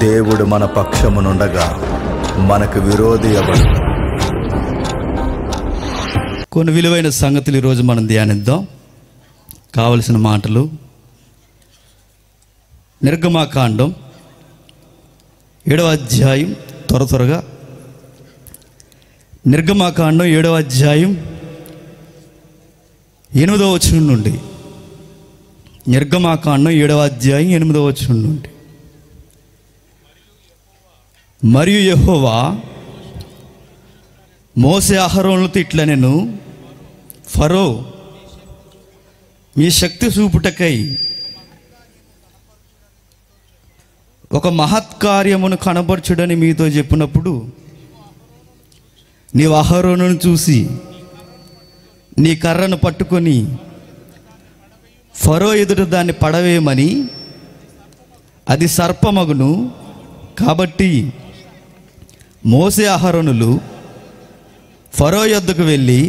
దేవుడు మన పక్షమునుండగా మనకు విరోధి ఎవడు? కొన్ని విలువైన సంగతులు ఈరోజు మనం ధ్యానిద్దాం. కావలసిన మాటలు నిర్గమాకాండం 7వ అధ్యాయం, త్వరగా నిర్గమాకాండం 7వ అధ్యాయం 8వ వచనం నుండి. నిర్గమాకాండం 7వ అధ్యాయం 8వ వచనం నుండి. మరియు యెహోవా మోసే అహరోనులతో ఇట్లా, నేను ఫరో మీ శక్తి చూపుటకై ఒక మహత్కార్యమును కనబరచుడని మీతో చెప్పినప్పుడు నీవు అహరోనును చూసి నీ కర్రను పట్టుకొని ఫరో ఎదుట దాన్ని పడవేయమని, అది సర్పమగును. కాబట్టి మోసే అహరోనులు ఫరో యొద్దకు వెళ్ళి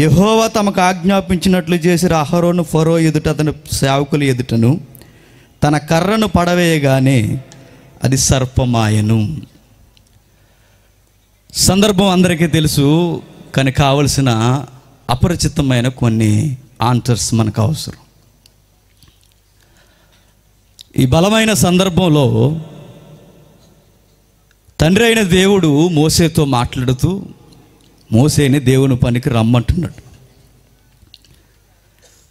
యెహోవా తమకు ఆజ్ఞాపించినట్లు చేసిన అహరోను ఫరో ఎదుట అతని సేవకుల ఎదుటను తన కర్రను పడవేయగానే అది సర్పమాయను. సందర్భం అందరికీ తెలుసు, కానీ కావలసిన అపరిచితమైన కొన్ని ఆన్సర్స్ మనకు అవసరం. ఈ బలమైన సందర్భంలో తండ్రి అయిన దేవుడు మోసేతో మాట్లాడుతూ మోసేని దేవుని పనికి రమ్మంటున్నాడు.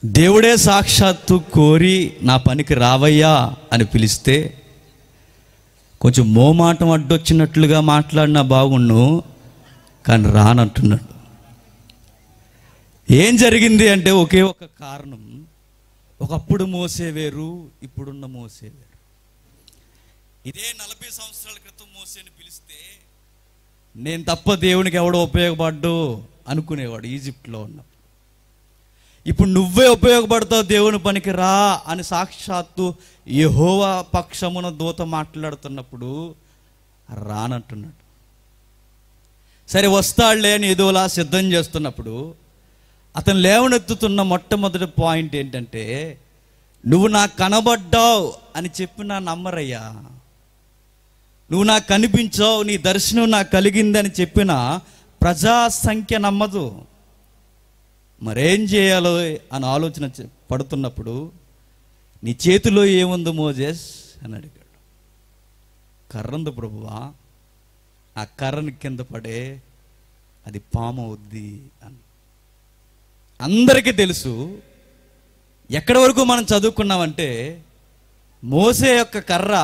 దేవుడే సాక్షాత్తు కోరి నా పనికి రావయ్యా అని పిలిస్తే కొంచెం మోమాటం అడ్డొచ్చినట్లుగా మాట్లాడినా బాగుండు, కానీ రానంటున్నాడు. ఏం జరిగింది అంటే ఒకే ఒక కారణం. ఒకప్పుడు మోసే వేరు, ఇప్పుడున్న మోసే వేరు. ఇదే 40 సంవత్సరాల క్రితం మోసేని పిలిస్తే నేను తప్ప దేవునికి ఎవడో ఉపయోగపడ్డు అనుకునేవాడు ఈజిప్ట్లో ఉన్నప్పుడు. ఇప్పుడు నువ్వే ఉపయోగపడతావు దేవుని పనికి రా అని సాక్షాత్తు యెహోవా పక్షమున దూత మాట్లాడుతున్నప్పుడు రానంటున్నాడు. సరే వస్తాడులే అని ఏదోలా సిద్ధం చేస్తున్నప్పుడు అతను లేవనెత్తుతున్న మొట్టమొదటి పాయింట్ ఏంటంటే, నువ్వు నాకు కనబడ్డావు అని చెప్పినా నమ్మరయ్యా. నువ్వు నాకు కనిపించావు, నీ దర్శనం నాకు కలిగిందని చెప్పిన ప్రజా సంఖ్య నమ్మదు. మరేం చేయాలో అని ఆలోచన పడుతున్నప్పుడు, నీ చేతిలో ఏముంది మోజెస్ అని అడిగాడు. కర్రందు ప్రభువా. ఆ కర్రని కింద పడే అది పాము అవుద్ది అని. అందరికీ తెలుసు. ఎక్కడి వరకు మనం చదువుకున్నామంటే మోసే యొక్క కర్ర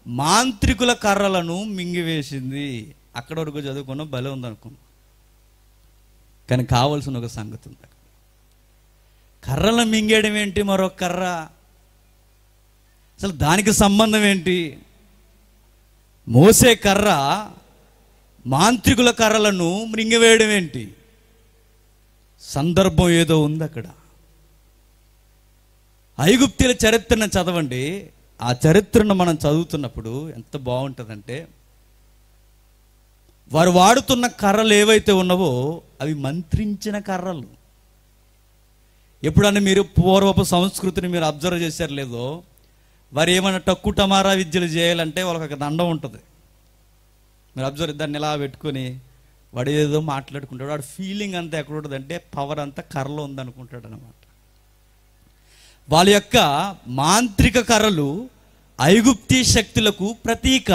మాంత్రికుల కర్రలను మింగివేసింది. అక్కడి వరకు చదువుకున్నాం, భలే ఉందనుకున్నాం. కానీ కావాల్సిన ఒక సంగతి ఉంది. కర్రలను మింగేయడం ఏంటి? మరొక కర్ర, అసలు దానికి సంబంధం ఏంటి? మోసే కర్ర మాంత్రికుల కర్రలను మింగివేయడం ఏంటి? సందర్భం ఏదో ఉంది అక్కడ. ఐగుప్తీయుల చరిత్రను చదవండి. ఆ చరిత్రను మనం చదువుతున్నప్పుడు ఎంత బాగుంటుందంటే, వారు వాడుతున్న కర్రలు ఏవైతే ఉన్నావో అవి మంత్రించిన కర్రలు. ఎప్పుడన్నా మీరు పూర్వపు సంస్కృతిని మీరు అబ్జర్వ్ చేశారు లేదో, వారు ఏమైనా టక్కు టమారా విద్యలు చేయాలంటే వాళ్ళకి ఒక దండం ఉంటుంది. మీరు అబ్జర్వ్, దాన్ని ఇలా పెట్టుకొని వాడు ఏదో మాట్లాడుకుంటాడు. వాడు ఫీలింగ్ అంతా ఎక్కడ ఉంటుందంటే పవర్ అంతా కర్రలో ఉందనుకుంటాడు అనమాట. వాళ్ళ యొక్క మాంత్రిక కర్రలు ఐగుప్తీ శక్తులకు ప్రతీక.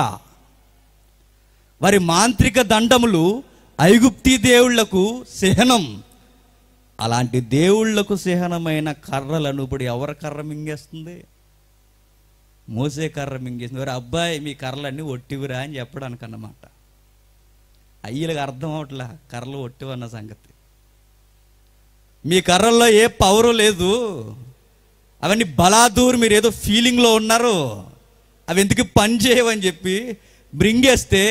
వారి మాంత్రిక దండములు ఐగుప్తీ దేవుళ్లకు చిహ్నం. అలాంటి దేవుళ్లకు చిహ్నమైన కర్రలను ఇప్పుడు ఎవరి కర్ర మింగేస్తుంది? మోసే కర్ర మింగేస్తుంది. వారి అబ్బాయి మీ కర్రలన్నీ ఒట్టివిరా అని చెప్పడానికి అన్నమాట. అయ్యలకు అర్థం అవట్లా కర్రలు ఒట్టివన్న సంగతి. మీ కర్రల్లో ఏ పవరు లేదు, అవన్నీ బలాదూర్, మీరు ఏదో ఫీలింగ్లో ఉన్నారు, అవి ఎందుకు పని చేయవని చెప్పి బ్రింగేస్తే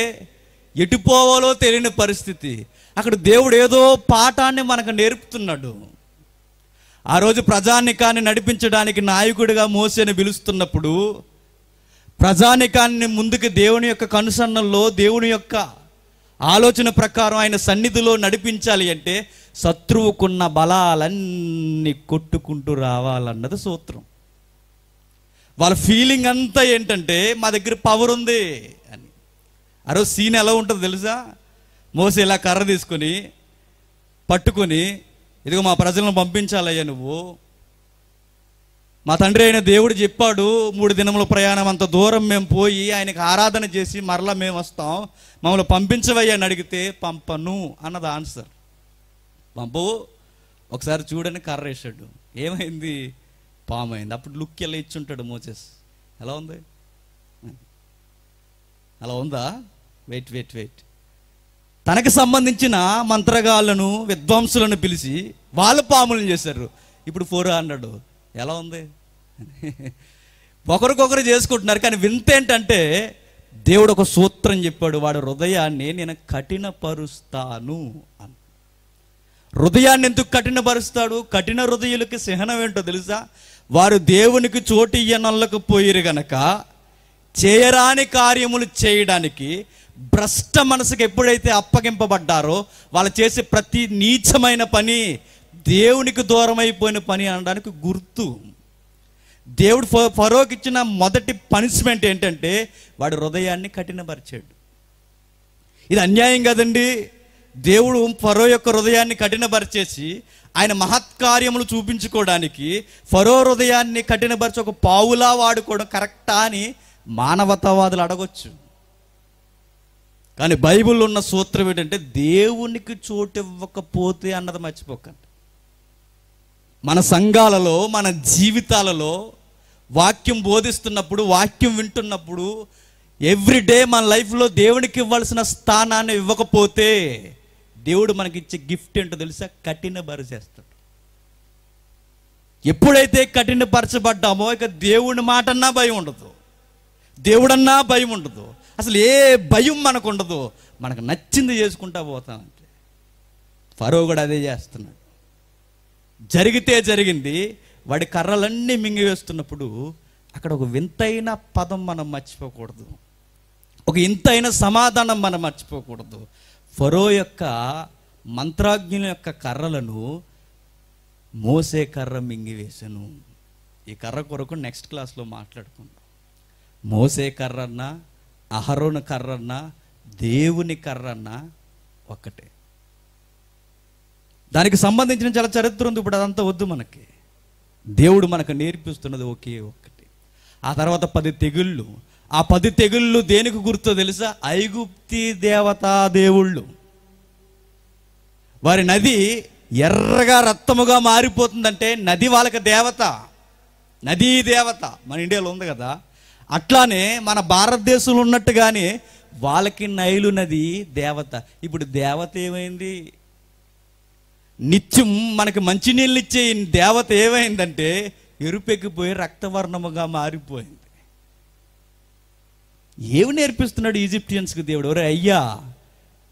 ఎటుపోవాలో తెలియని పరిస్థితి. అక్కడ దేవుడు ఏదో పాఠాన్ని మనకు నేర్పుతున్నాడు. ఆ రోజు ప్రజానికాన్ని నడిపించడానికి నాయకుడిగా మోసేని పిలుస్తున్నప్పుడు, ప్రజానికాన్ని ముందుకు దేవుని యొక్క కనుసన్నల్లో దేవుని యొక్క ఆలోచన ప్రకారం ఆయన సన్నిధిలో నడిపించాలి అంటే శత్రువుకున్న బలాలన్నీ కొట్టుకుంటూ రావాలన్నది సూత్రం. వాళ్ళ ఫీలింగ్ అంతా ఏంటంటే మా దగ్గర పవర్ ఉంది అని. ఆ రోజు సీన్ ఎలా ఉంటుందో తెలుసా? మోసే ఇలా కర్ర తీసుకొని పట్టుకొని, ఇదిగో మా ప్రజలను పంపించాలయ్యా నువ్వు, మా తండ్రి అయిన దేవుడు చెప్పాడు 3 దినముల ప్రయాణం అంత దూరం మేము పోయి ఆయనకు ఆరాధన చేసి మరలా మేము వస్తాం, మమ్మల్ని పంపించవయ్యా అని అడిగితే పంపను అన్నది ఆన్సర్. పంపవు, ఒకసారి చూడని కర్ర వేసాడు, ఏమైంది? పాము అయింది. అప్పుడు లుక్ ఎలా ఇచ్చుంటాడు మోసెస్, ఎలా ఉంది? అలా ఉందా? వెయిట్ తనకు సంబంధించిన మంత్రగాళ్ళను విద్వాంసులను పిలిచి వాళ్ళు పాములను చేశారు. ఇప్పుడు 400 ఎలా ఉంది? ఒకరికొకరు చేసుకుంటున్నారు. కానీ వింత ఏంటంటే దేవుడు ఒక సూత్రం చెప్పాడు, వాడు హృదయాన్ని నేను కఠినపరుస్తాను అని. హృదయాన్ని ఎందుకు కఠినపరుస్తాడు? కఠిన హృదయులకి సహనం ఏంటో తెలుసా? వారు దేవునికి చోటు ఇయ్యనొల్లకపోయిరు గనక చేయరాని కార్యములు చేయడానికి భ్రష్ట మనసుకు ఎప్పుడైతే అప్పగింపబడ్డారో వాళ్ళు చేసే ప్రతి నీచమైన పని దేవునికి దూరం అయిపోయిన పని అనడానికి గుర్తు. దేవుడు ఫరోకి ఇచ్చిన మొదటి పనిష్మెంట్ ఏంటంటే వాడు హృదయాన్ని కఠినపరిచాడు. ఇది అన్యాయం కదండి. దేవుడు ఫరో యొక్క హృదయాన్ని కఠినపరిచేసి ఆయన మహత్కార్యములు చూపించుకోవడానికి ఫరో హృదయాన్ని కఠినపరిచి ఒక పావులా వాడుకోవడం కరెక్టా అని మానవతావాదులు అడగొచ్చు. కానీ బైబిల్లో ఉన్న సూత్రం ఏంటంటే దేవునికి చోటు ఇవ్వకపోతే అన్నది మర్చిపోకండి. మన సంఘాలలో, మన జీవితాలలో వాక్యం బోధిస్తున్నప్పుడు, వాక్యం వింటున్నప్పుడు ఎవ్రీడే మన లైఫ్లో దేవునికి ఇవ్వాల్సిన స్థానాన్ని ఇవ్వకపోతే దేవుడు మనకిచ్చే గిఫ్ట్ ఏంటో తెలుసా? కఠినపరిచేస్తాడు. ఎప్పుడైతే కఠినపరచబడ్డామో ఇక దేవుని మాటన్నా భయం ఉండదు, దేవుడన్నా భయం ఉండదు, అసలు ఏ భయం మనకు ఉండదు. మనకు నచ్చింది చేసుకుంటా పోతామంటే ఫరో కూడా అదే చేస్తున్నాడు. జరిగితే జరిగింది. వాడి కర్రలన్నీ మింగివేస్తున్నప్పుడు అక్కడ ఒక వింతైన పదం మనం మర్చిపోకూడదు, ఒక ఇంతైన సమాధానం మనం మర్చిపోకూడదు. ఫరో యొక్క మంత్రాజ్ఞుల యొక్క కర్రలను మోసే కర్ర మింగివేసెను. ఈ కర్ర కొరకు నెక్స్ట్ క్లాస్లో మాట్లాడుకుందాం. మోసే కర్రన్నా అహరోను కర్రన్నా దేవుని కర్రన్నా ఒక్కటే. దానికి సంబంధించిన చాలా చరిత్ర ఉంది. ఇప్పుడు అదంతా వద్దు మనకి. దేవుడు మనకు నేర్పిస్తున్నది ఒకే ఒక్కటి. ఆ తర్వాత 10 తెగుళ్ళు. ఆ 10 తెగుళ్ళు దేనికి గుర్తో తెలుసా? ఐగుప్తి దేవతా దేవుళ్ళు. వారి నది ఎర్రగా రక్తముగా మారిపోతుందంటే నది వాళ్ళకి దేవత, నదీ దేవత. మన ఇండియాలో ఉంది కదా, అట్లానే మన భారతదేశంలో ఉన్నట్టుగానే వాళ్ళకి నైలు నది దేవత. ఇప్పుడు దేవత ఏమైంది? నిత్యం మనకి మంచినీళ్ళు ఇచ్చే దేవత ఏమైందంటే ఎరుపెక్కిపోయి రక్తవర్ణముగా మారిపోయింది. ఏమి నేర్పిస్తున్నాడు ఈజిప్టియన్స్కి దేవుడు? ఒరే అయ్యా,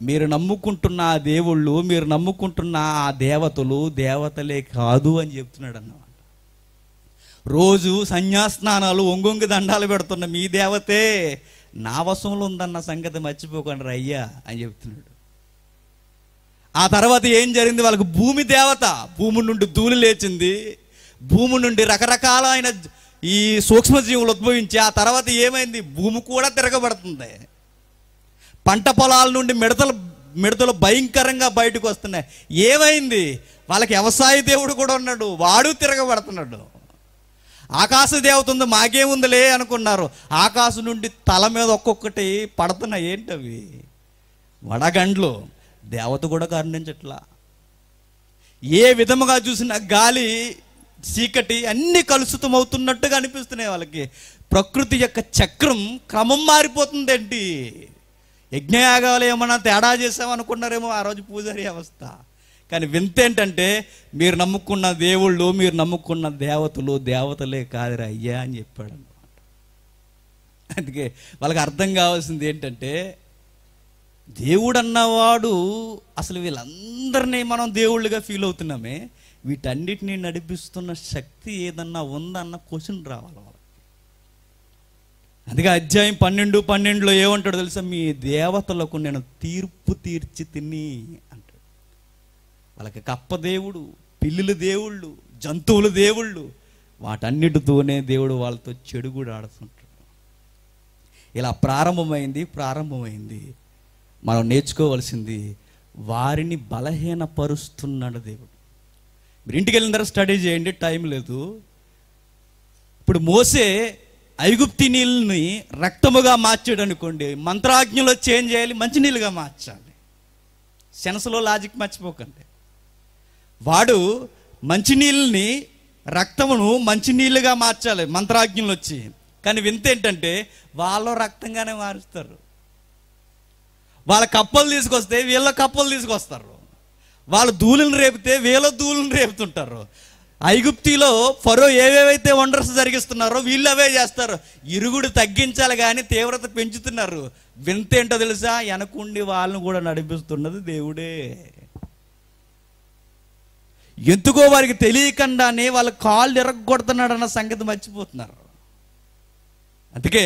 మీరు నమ్ముకుంటున్న ఆ దేవుళ్ళు, మీరు నమ్ముకుంటున్న ఆ దేవతలు దేవతలే కాదు అని చెప్తున్నాడు అన్నమాట. రోజు సన్యాస్నానాలు ఒంగొంగి దండాలు పెడుతున్న మీ దేవతే నా వశంలో ఉందన్న సంగతి మర్చిపోకండి అయ్యా అని చెప్తున్నాడు. ఆ తర్వాత ఏం జరిగింది? వాళ్ళకి భూమి దేవత. భూమి నుండి ధూళి లేచింది, భూమి నుండి రకరకాలైన ఈ సూక్ష్మజీవులు ఉద్భవించి ఆ తర్వాత ఏమైంది? భూమి కూడా తిరగబడుతుంది. పంట పొలాల నుండి మిడతలు భయంకరంగా బయటకు వస్తున్నాయి. ఏమైంది? వాళ్ళకి వ్యవసాయ దేవుడు కూడా ఉన్నాడు, వాడు తిరగబడుతున్నాడు. ఆకాశ దేవత ఉంది, మాకేముందిలే అనుకున్నారు. ఆకాశం నుండి తల మీద ఒక్కొక్కటి పడుతున్నాయి. ఏంటవి? వడగండ్లు. దేవత కూడా కరుణించట్లా. ఏ విధముగా చూసినా గాలి, చీకటి అన్నీ కలుషితం అవుతున్నట్టుగా అనిపిస్తున్నాయి వాళ్ళకి. ప్రకృతి యొక్క చక్రం క్రమం మారిపోతుంది. ఏంటి యజ్ఞయాగాలు ఏమన్నా తేడా చేసామనుకున్నారేమో ఆ రోజు పూజారి అవస్థ. కానీ వింత ఏంటంటే మీరు నమ్ముకున్న దేవుళ్ళు, మీరు నమ్ముకున్న దేవతలు దేవతలే కాదురా అయ్యా అని చెప్పాడు అన్నమాట. అందుకే వాళ్ళకి అర్థం కావాల్సింది ఏంటంటే దేవుడు అన్నవాడు అసలు వీళ్ళందరినీ మనం దేవుళ్ళుగా ఫీల్ అవుతున్నామే, వీటన్నిటినీ నడిపిస్తున్న శక్తి ఏదన్నా ఉందన్న క్వశ్చన్ రావాలి వాళ్ళకి. అందుకే అధ్యాయం 12:12 ఏమంటాడు తెలుసా? మీ దేవతలకు నేను తీర్పు తీర్చి తిని అంటాడు. వాళ్ళకి కప్ప దేవుడు, పిల్లుల దేవుళ్ళు, జంతువుల దేవుళ్ళు, వాటన్నిటితోనే దేవుడు వాళ్ళతో చెడు కూడా ఆడుతుంటాడు. ఇలా ప్రారంభమైంది. మనం నేర్చుకోవాల్సింది, వారిని బలహీనపరుస్తున్నాడు దేవుడు. మీరు ఇంటికి వెళ్ళిన తర్వాత స్టడీ చేయండి, టైం లేదు. ఇప్పుడు మోసే ఐగుప్తి నీళ్ళని రక్తముగా మార్చాడు అనుకోండి, మంత్రాజ్ఞలో చేంజ్ చేయాలి, మంచినీళ్ళుగా మార్చాలి. సెన్స్లో లాజిక్ మర్చిపోకండి. వాడు మంచినీళ్ళని రక్తమును మంచినీళ్ళుగా మార్చాలి మంత్రాజ్ఞలు వచ్చి. కానీ వింత ఏంటంటే వాళ్ళు రక్తంగానే మారుస్తారు. వాళ్ళ కప్పలు తీసుకొస్తే వీళ్ళ కప్పలు తీసుకొస్తారు. వాళ్ళు ధూళిని రేపితే వీళ్ళ ధూళిని రేపుతుంటారు. ఐగుప్తిలో ఫరో ఏవేవైతే వండర్స్ జరిగిస్తున్నారో వీళ్ళు అవే చేస్తారు. ఇరుగుడు తగ్గించాలి కానీ తీవ్రత పెంచుతున్నారు. వింత ఏంటో తెలుసా? వెనకుండి వాళ్ళని కూడా నడిపిస్తున్నది దేవుడే. ఎందుకో వారికి తెలియకుండానే వాళ్ళ కాళ్ళు ఎరగొడుతున్నాడు అన్న సంగతి మర్చిపోతున్నారు. అందుకే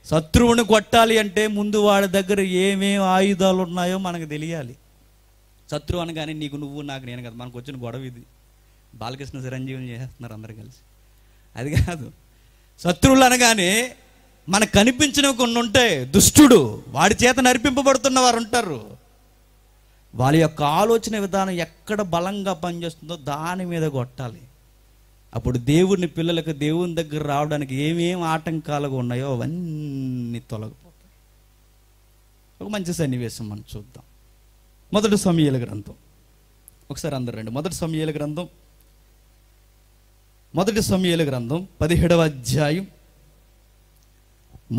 శత్రువుని కొట్టాలి అంటే ముందు వాడి దగ్గర ఏమేమి ఆయుధాలు ఉన్నాయో మనకు తెలియాలి. శత్రువు అనగానే నీకు నువ్వు నాకు నేను కదా, మనకు వచ్చిన గొడవ ఇది. బాలకృష్ణ చిరంజీవిని చేస్తున్నారు అందరు కలిసి. అది కాదు. శత్రువులు అనగానే మనకు కనిపించినవి కొన్ని ఉంటాయి. దుష్టుడు, వాడి చేత నడిపింపబడుతున్న వారు ఉంటారు. వాళ్ళ యొక్క ఆలోచన విధానం ఎక్కడ బలంగా పనిచేస్తుందో దాని మీద కొట్టాలి. అప్పుడు దేవుని పిల్లలకు దేవుని దగ్గర రావడానికి ఏమేమి ఆటంకాలుగా ఉన్నాయో అవన్నీ తొలగిపోతాయి. ఒక మంచి సన్నివేశం మనం చూద్దాం. మొదటి సమూయేలు గ్రంథం, ఒకసారి అందరు రండి. మొదటి సమూయేలు గ్రంథం 17వ అధ్యాయం.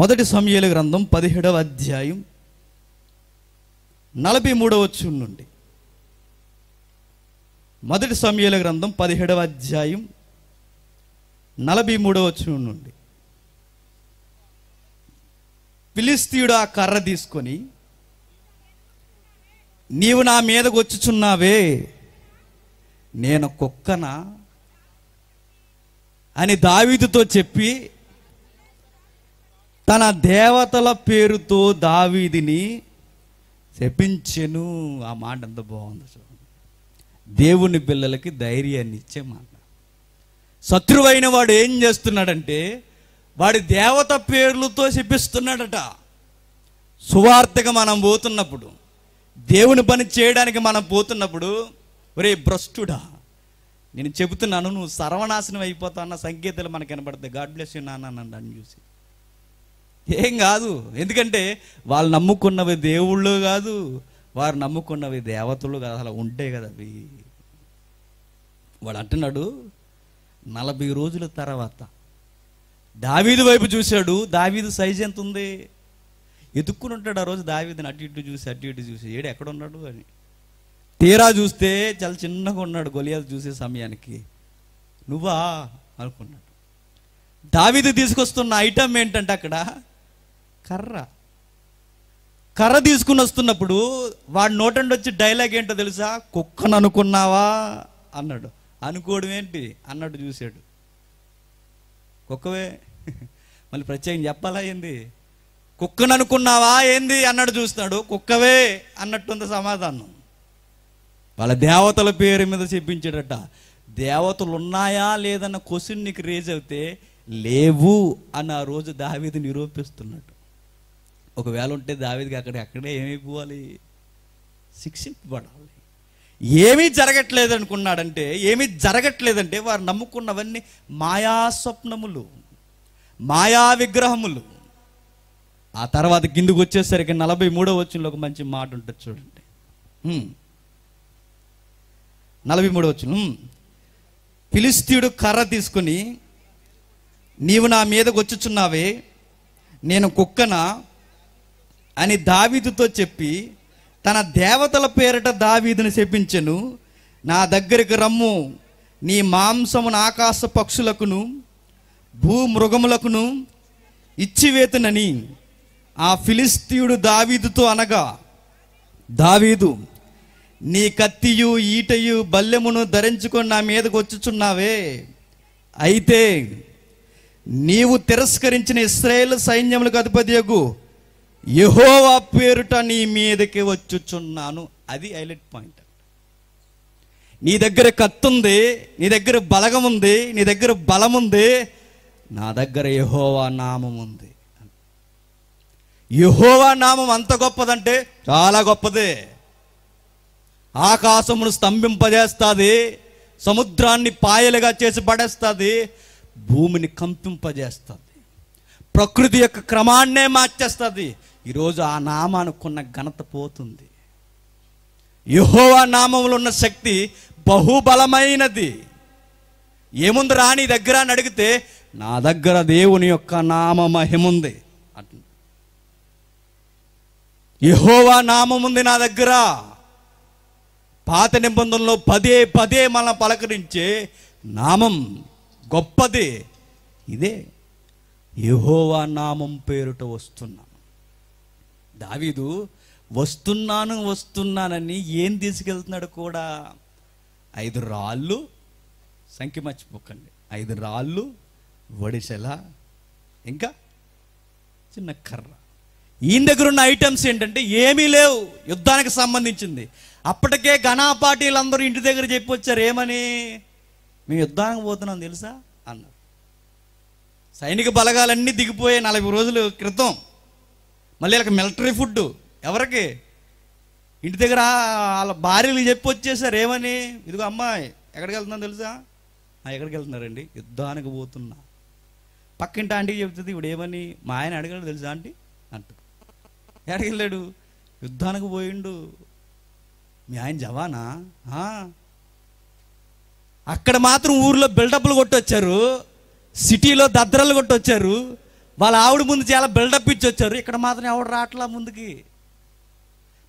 మొదటి సమూయేలు గ్రంథం 17వ అధ్యాయం 43వ వచనం నుండి. మొదటి సమూయేలు గ్రంథం 17వ అధ్యాయం 43వ వచనం నుండి. ఫిలిష్తీయుడు ఆ కర్ర తీసుకొని, నీవు నా మీదకు వచ్చుచున్నావే, నేను కుక్కనా అని దావీదుతో చెప్పి తన దేవతల పేరుతో దావీదిని శపించెను. ఆ మాట ఎంత బాగుంది చూడండి. దేవుని పిల్లలకి ధైర్యాన్ని ఇచ్చే మాట. శత్రువైన వాడు ఏం చేస్తున్నాడంటే వాడి దేవత పేర్లతో శపిస్తున్నాడట. సువార్తగా మనం పోతున్నప్పుడు, దేవుని పని చేయడానికి మనం పోతున్నప్పుడు, ఒరే భ్రష్టుడా, నేను చెబుతున్నాను నువ్వు సర్వనాశనం అయిపోతావు అన్న సంకేతాలు మనకు కనబడతాయి. గాడ్ బ్లెస్ యూ నాన్న నన్ను చూసి. ఏం కాదు, ఎందుకంటే వాళ్ళు నమ్ముకున్నవి దేవుళ్ళు కాదు, వారు నమ్ముకున్నవి దేవతలు కాదు. అలా ఉంటే కదా అవి. వాడు అంటున్నాడు 40 రోజుల తర్వాత దావీదు వైపు చూశాడు. దావీదు సైజ్ ఎంత ఉంది? ఎదుక్కుని ఉంటాడు ఆ రోజు దావీదుని అటు ఇటు చూసి ఏడు ఎక్కడున్నాడు అని. తీరా చూస్తే చాలా చిన్నగా ఉన్నాడు. గొలియాతు చూసే సమయానికి నువ్వా అనుకున్నాడు. దావీదు తీసుకొస్తున్న ఐటమ్ ఏంటంటే అక్కడ కర్ర తీసుకుని వస్తున్నప్పుడు వాడు నోటండి వచ్చి డైలాగ్ ఏంటో తెలుసా? కుక్కను అనుకున్నావా అన్నాడు. అనుకోవడం ఏంటి అన్నట్టు చూశాడు. కుక్కవే, మళ్ళీ ప్రత్యేకం చెప్పాలా ఏంది? కుక్కను అనుకున్నావా ఏంది అన్నట్టు చూస్తున్నాడు. కుక్కవే అన్నట్టుంది సమాధానం. వాళ్ళ దేవతల పేరు మీద చెప్పించాడట. దేవతలు ఉన్నాయా లేదన్న క్వశ్చన్ నీకు రేజ్ అవుతే లేవు అని ఆ రోజు దావీదు నిరూపిస్తున్నాడు. ఒకవేళ ఉంటే దావీదుకి అక్కడే ఏమైపోవాలి? శిక్షింపబడాలి. ఏమీ జరగట్లేదు అనుకున్నాడంటే, ఏమీ జరగట్లేదంటే వారు నమ్ముకున్నవన్నీ మాయా స్వప్నములు, మాయా విగ్రహములు. ఆ తర్వాత కిందకు వచ్చేసరికి 43వ వచనంలో ఒక మంచి మాట ఉంటుంది చూడండి. 43వ వచనం. ఫిలిష్తీయుడు కర్ర తీసుకుని, నీవు నా మీదకు వచ్చుచున్నావే, నేను కుక్కనా అని దావీదుతో చెప్పి తన దేవతల పేరిట దావీదుని శపించెను. నా దగ్గరికి రమ్ము, నీ మాంసమును ఆకాశ పక్షులకును భూమృగములకును ఇచ్చివేతునని ఆ ఫిలిష్తీయుడు దావీదుతో అనగా, దావీదు, నీ కత్తియు ఈటయు బల్లెమును ధరించుకొని నా మీదకు వచ్చుచున్నావే, అయితే నీవు తిరస్కరించిన ఇశ్రాయేలు సైన్యములకు అధిపతియగు యెహోవా పేరుట నీ మీదకి వచ్చుచున్నాను. అది హైలైట్ పాయింట్. నీ దగ్గర కత్తి ఉంది, నీ దగ్గర బలగం ఉంది, నీ దగ్గర బలం ఉంది, నా దగ్గర యెహోవా నామం ఉంది. యెహోవా నామం అంత గొప్పదంటే చాలా గొప్పదే. ఆకాశమును స్తంభింపజేస్తుంది, సముద్రాన్ని పాయలుగా చేసి పడేస్తుంది, భూమిని కంపింపజేస్తుంది, ప్రకృతి యొక్క క్రమాన్నే మార్చేస్తుంది. ఈరోజు ఆ నామానుకున్న ఘనత పోతుంది. యెహోవా నామములో ఉన్న శక్తి బహుబలమైనది. ఏముంది రా నీ దగ్గర అని అడిగితే, నా దగ్గర దేవుని యొక్క నామ మహిముంది అంటు. యెహోవా నామముంది నా దగ్గర. పాత నిబంధనలో పదే పదే మన పలకరించే నామం గొప్పది. ఇదే యెహోవా నామం పేరుట వస్తున్నాం. దావీదు వస్తున్నానని ఏం తీసుకెళ్తున్నాడు కూడా? 5 రాళ్ళు, సంఖ్య మర్చిపోకండి, 5 రాళ్ళు, వడిసెల, ఇంకా చిన్న కర్ర. ఈయన దగ్గర ఉన్న ఐటమ్స్ ఏంటంటే ఏమీ లేవు యుద్ధానికి సంబంధించింది. అప్పటికే ఘనాపాటీలందరూ ఇంటి దగ్గర చెప్పి వచ్చారు, ఏమని? మేము యుద్ధానికి పోతున్నాం తెలుసా అన్నారు. సైనిక బలగాలన్నీ దిగిపోయాయి 40 రోజుల క్రితం. మళ్ళీ వీళ్ళకి మిలిటరీ ఫుడ్. ఎవరికి? ఇంటి దగ్గర వాళ్ళ భార్యలు చెప్పి వచ్చేసారు, ఏమని? ఇదిగో అమ్మాయి ఎక్కడికి వెళ్తున్నాను తెలుసా? ఎక్కడికి వెళ్తున్నారండి? యుద్ధానికి పోతున్నా. పక్కింటి ఆంటీకి చెప్తుంది, ఇప్పుడు ఏమని? మా ఆయన అడగడు తెలుసా ఆంటీ అంటూ. ఎక్కడికి వెళ్ళాడు? యుద్ధానికి పోయిండు. మీ ఆయన జవానా? అక్కడ మాత్రం ఊర్లో బిల్డప్లు కొట్టొచ్చారు, సిటీలో దద్దరలు కొట్టొచ్చారు, వాళ్ళ ఆవిడ ముందు చాలా బిల్డప్ ఇచ్చి వచ్చారు. ఇక్కడ మాత్రం ఎవడు రావట్లా ముందుకి.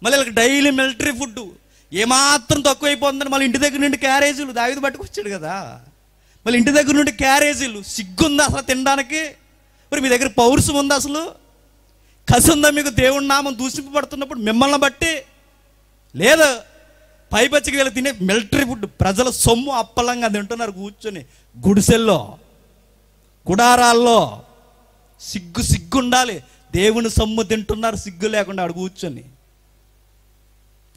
మళ్ళీ వీళ్ళకి డైలీ మిలిటరీ ఫుడ్. ఏమాత్రం తక్కువైపోతుందని మళ్ళీ ఇంటి దగ్గర నుండి క్యారేజీలు. దావీదు పట్టుకొచ్చాడు కదా, మళ్ళీ ఇంటి దగ్గర నుండి క్యారేజీలు. సిగ్గుందా అసలు తినడానికి? మరి మీ దగ్గర పౌరుషం ఉందా అసలు? కసి ఉందా మీకు? దేవుడి నామం దూషింపబడుతున్నప్పుడు మిమ్మల్ని బట్టి లేదు. పైపచ్చికి వెళ్ళి తినే మిలిటరీ ఫుడ్, ప్రజల సొమ్ము అప్పలంగా తింటున్నారు కూర్చొని గుడిసెల్లో, గుడారాల్లో. సిగ్గు ఉండాలి. దేవుని సొమ్ము తింటున్నారు సిగ్గు లేకుండా ఆడు కూర్చొని.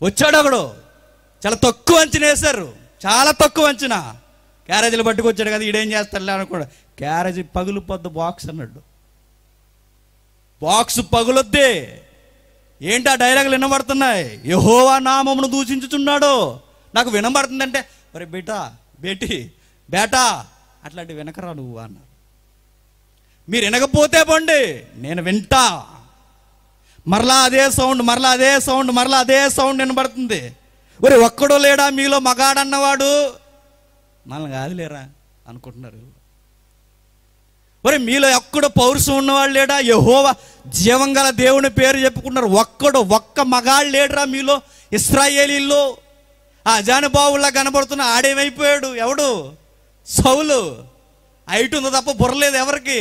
వచ్చాడు ఒకడు, చాలా తక్కువ అంచనా వేశారు, చాలా తక్కువ అంచనా. క్యారేజీలు పట్టుకొచ్చాడు కదా, ఈడేం చేస్తాడులే అనుకోడు. క్యారేజీ పగులుపోద్ది బాక్స్ అన్నాడు. బాక్స్ పగులొద్ది. ఏంటి ఆ డైలాగులు వినబడుతున్నాయి? యెహోవా నామమును దూషించుచున్నాడు. నాకు వినబడుతుందంటే, మరి బేటా అట్లాంటివి వినకరా నువ్వు అన్నారు. మీరు వినకపోతే పండి, నేను వింటా. మరలా అదే సౌండ్ వినబడుతుంది. ఒరే ఒక్కడో లేడా మీలో మగాడన్నవాడు? మనల్ని కాదులేరా అనుకుంటున్నారు. ఒరే మీలో ఒక్కడో పౌరుషం ఉన్నవాడు లేడా? యెహోవా జీవం గల దేవుని పేరు చెప్పుకున్నారు. ఒక్క మగాడు లేడురా మీలో? ఇశ్రాయేలీల్లో ఆ అజానుబావుల్లా కనబడుతున్న ఆడేమైపోయాడు? ఎవడు? సౌలు. హైట్ ఉందో తప్ప బుర్రలేదు ఎవరికి?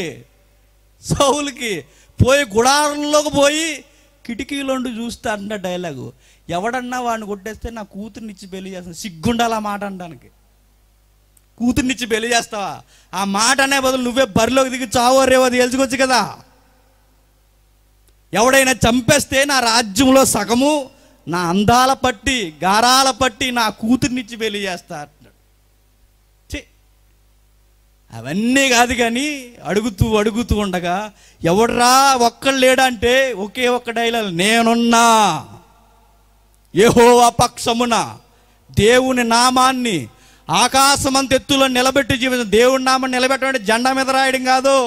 సౌలుకి. పోయి గుడారంలోకి పోయి కిటికీలోండి చూస్తే అన్న డైలాగు, ఎవడన్నా వాడిని కొట్టేస్తే నా కూతుర్నిచ్చి పెళ్లి చేస్తాను. సిగ్గుండాలి ఆ మాట అనడానికి. కూతుర్నిచ్చి పెళ్లి చేస్తావా? ఆ మాట అనే బదులు నువ్వే బరిలోకి దిగి చావో రేవో తేల్చుకోవచ్చు కదా. ఎవడైనా చంపేస్తే నా రాజ్యంలో సగము, నా అందాల పట్టి గారాల పట్టి నా కూతుర్నిచ్చి పెళ్లి చేస్తా అంటాడు. అవన్నీ కాదు కానీ అడుగుతూ ఉండగా ఎవడ్రా ఒక్కడు లేడంటే ఒకే ఒక్క డైలాగ్, నేనున్నా. యెహోవా పక్షమున. దేవుని నామాన్ని ఆకాశమంత ఎత్తులో నిలబెట్టి జీవితం. దేవుని నామాన్ని నిలబెట్టడం జెండా మీద రాయడం కాదు.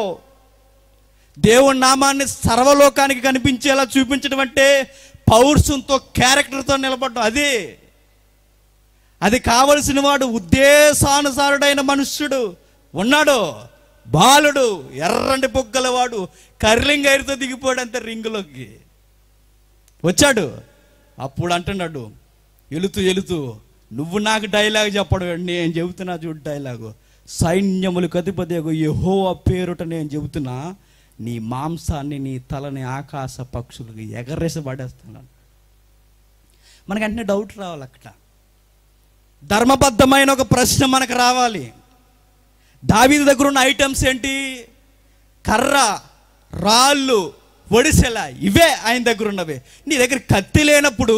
దేవుని నామాన్ని సర్వలోకానికి కనిపించేలా చూపించడం అంటే పౌరుషంతో, క్యారెక్టర్తో నిలబడడం. అది కావలసిన వాడు ఉద్దేశానుసారుడైన మనుష్యుడు ఉన్నాడు. బాలుడు, ఎర్రంటి పొగ్గలవాడు, కర్లింగ్ ఐరుతో దిగిపోయాడు అంతే రింగులోకి వచ్చాడు. అప్పుడు అంటున్నాడు ఎలుతూ, నువ్వు నాకు డైలాగ్ చెప్పడం, నేను చెబుతున్నా చూడు డైలాగు. సైన్యములకు అధిపతియగు యెహోవా పేరుట నేను చెబుతున్నా, నీ మాంసాన్ని, నీ తలని ఆకాశ పక్షులకు ఎగరేసి పడేస్తున్నాను. మనకంటే డౌట్ రావాలి. అక్కడ ధర్మబద్ధమైన ఒక ప్రశ్న మనకు రావాలి. దావీదు దగ్గర ఉన్న ఐటమ్స్ ఏంటి? కర్ర, రాళ్ళు, ఒడిసెల, ఇవే ఆయన దగ్గర ఉన్నవి. నీ దగ్గర కత్తి లేనప్పుడు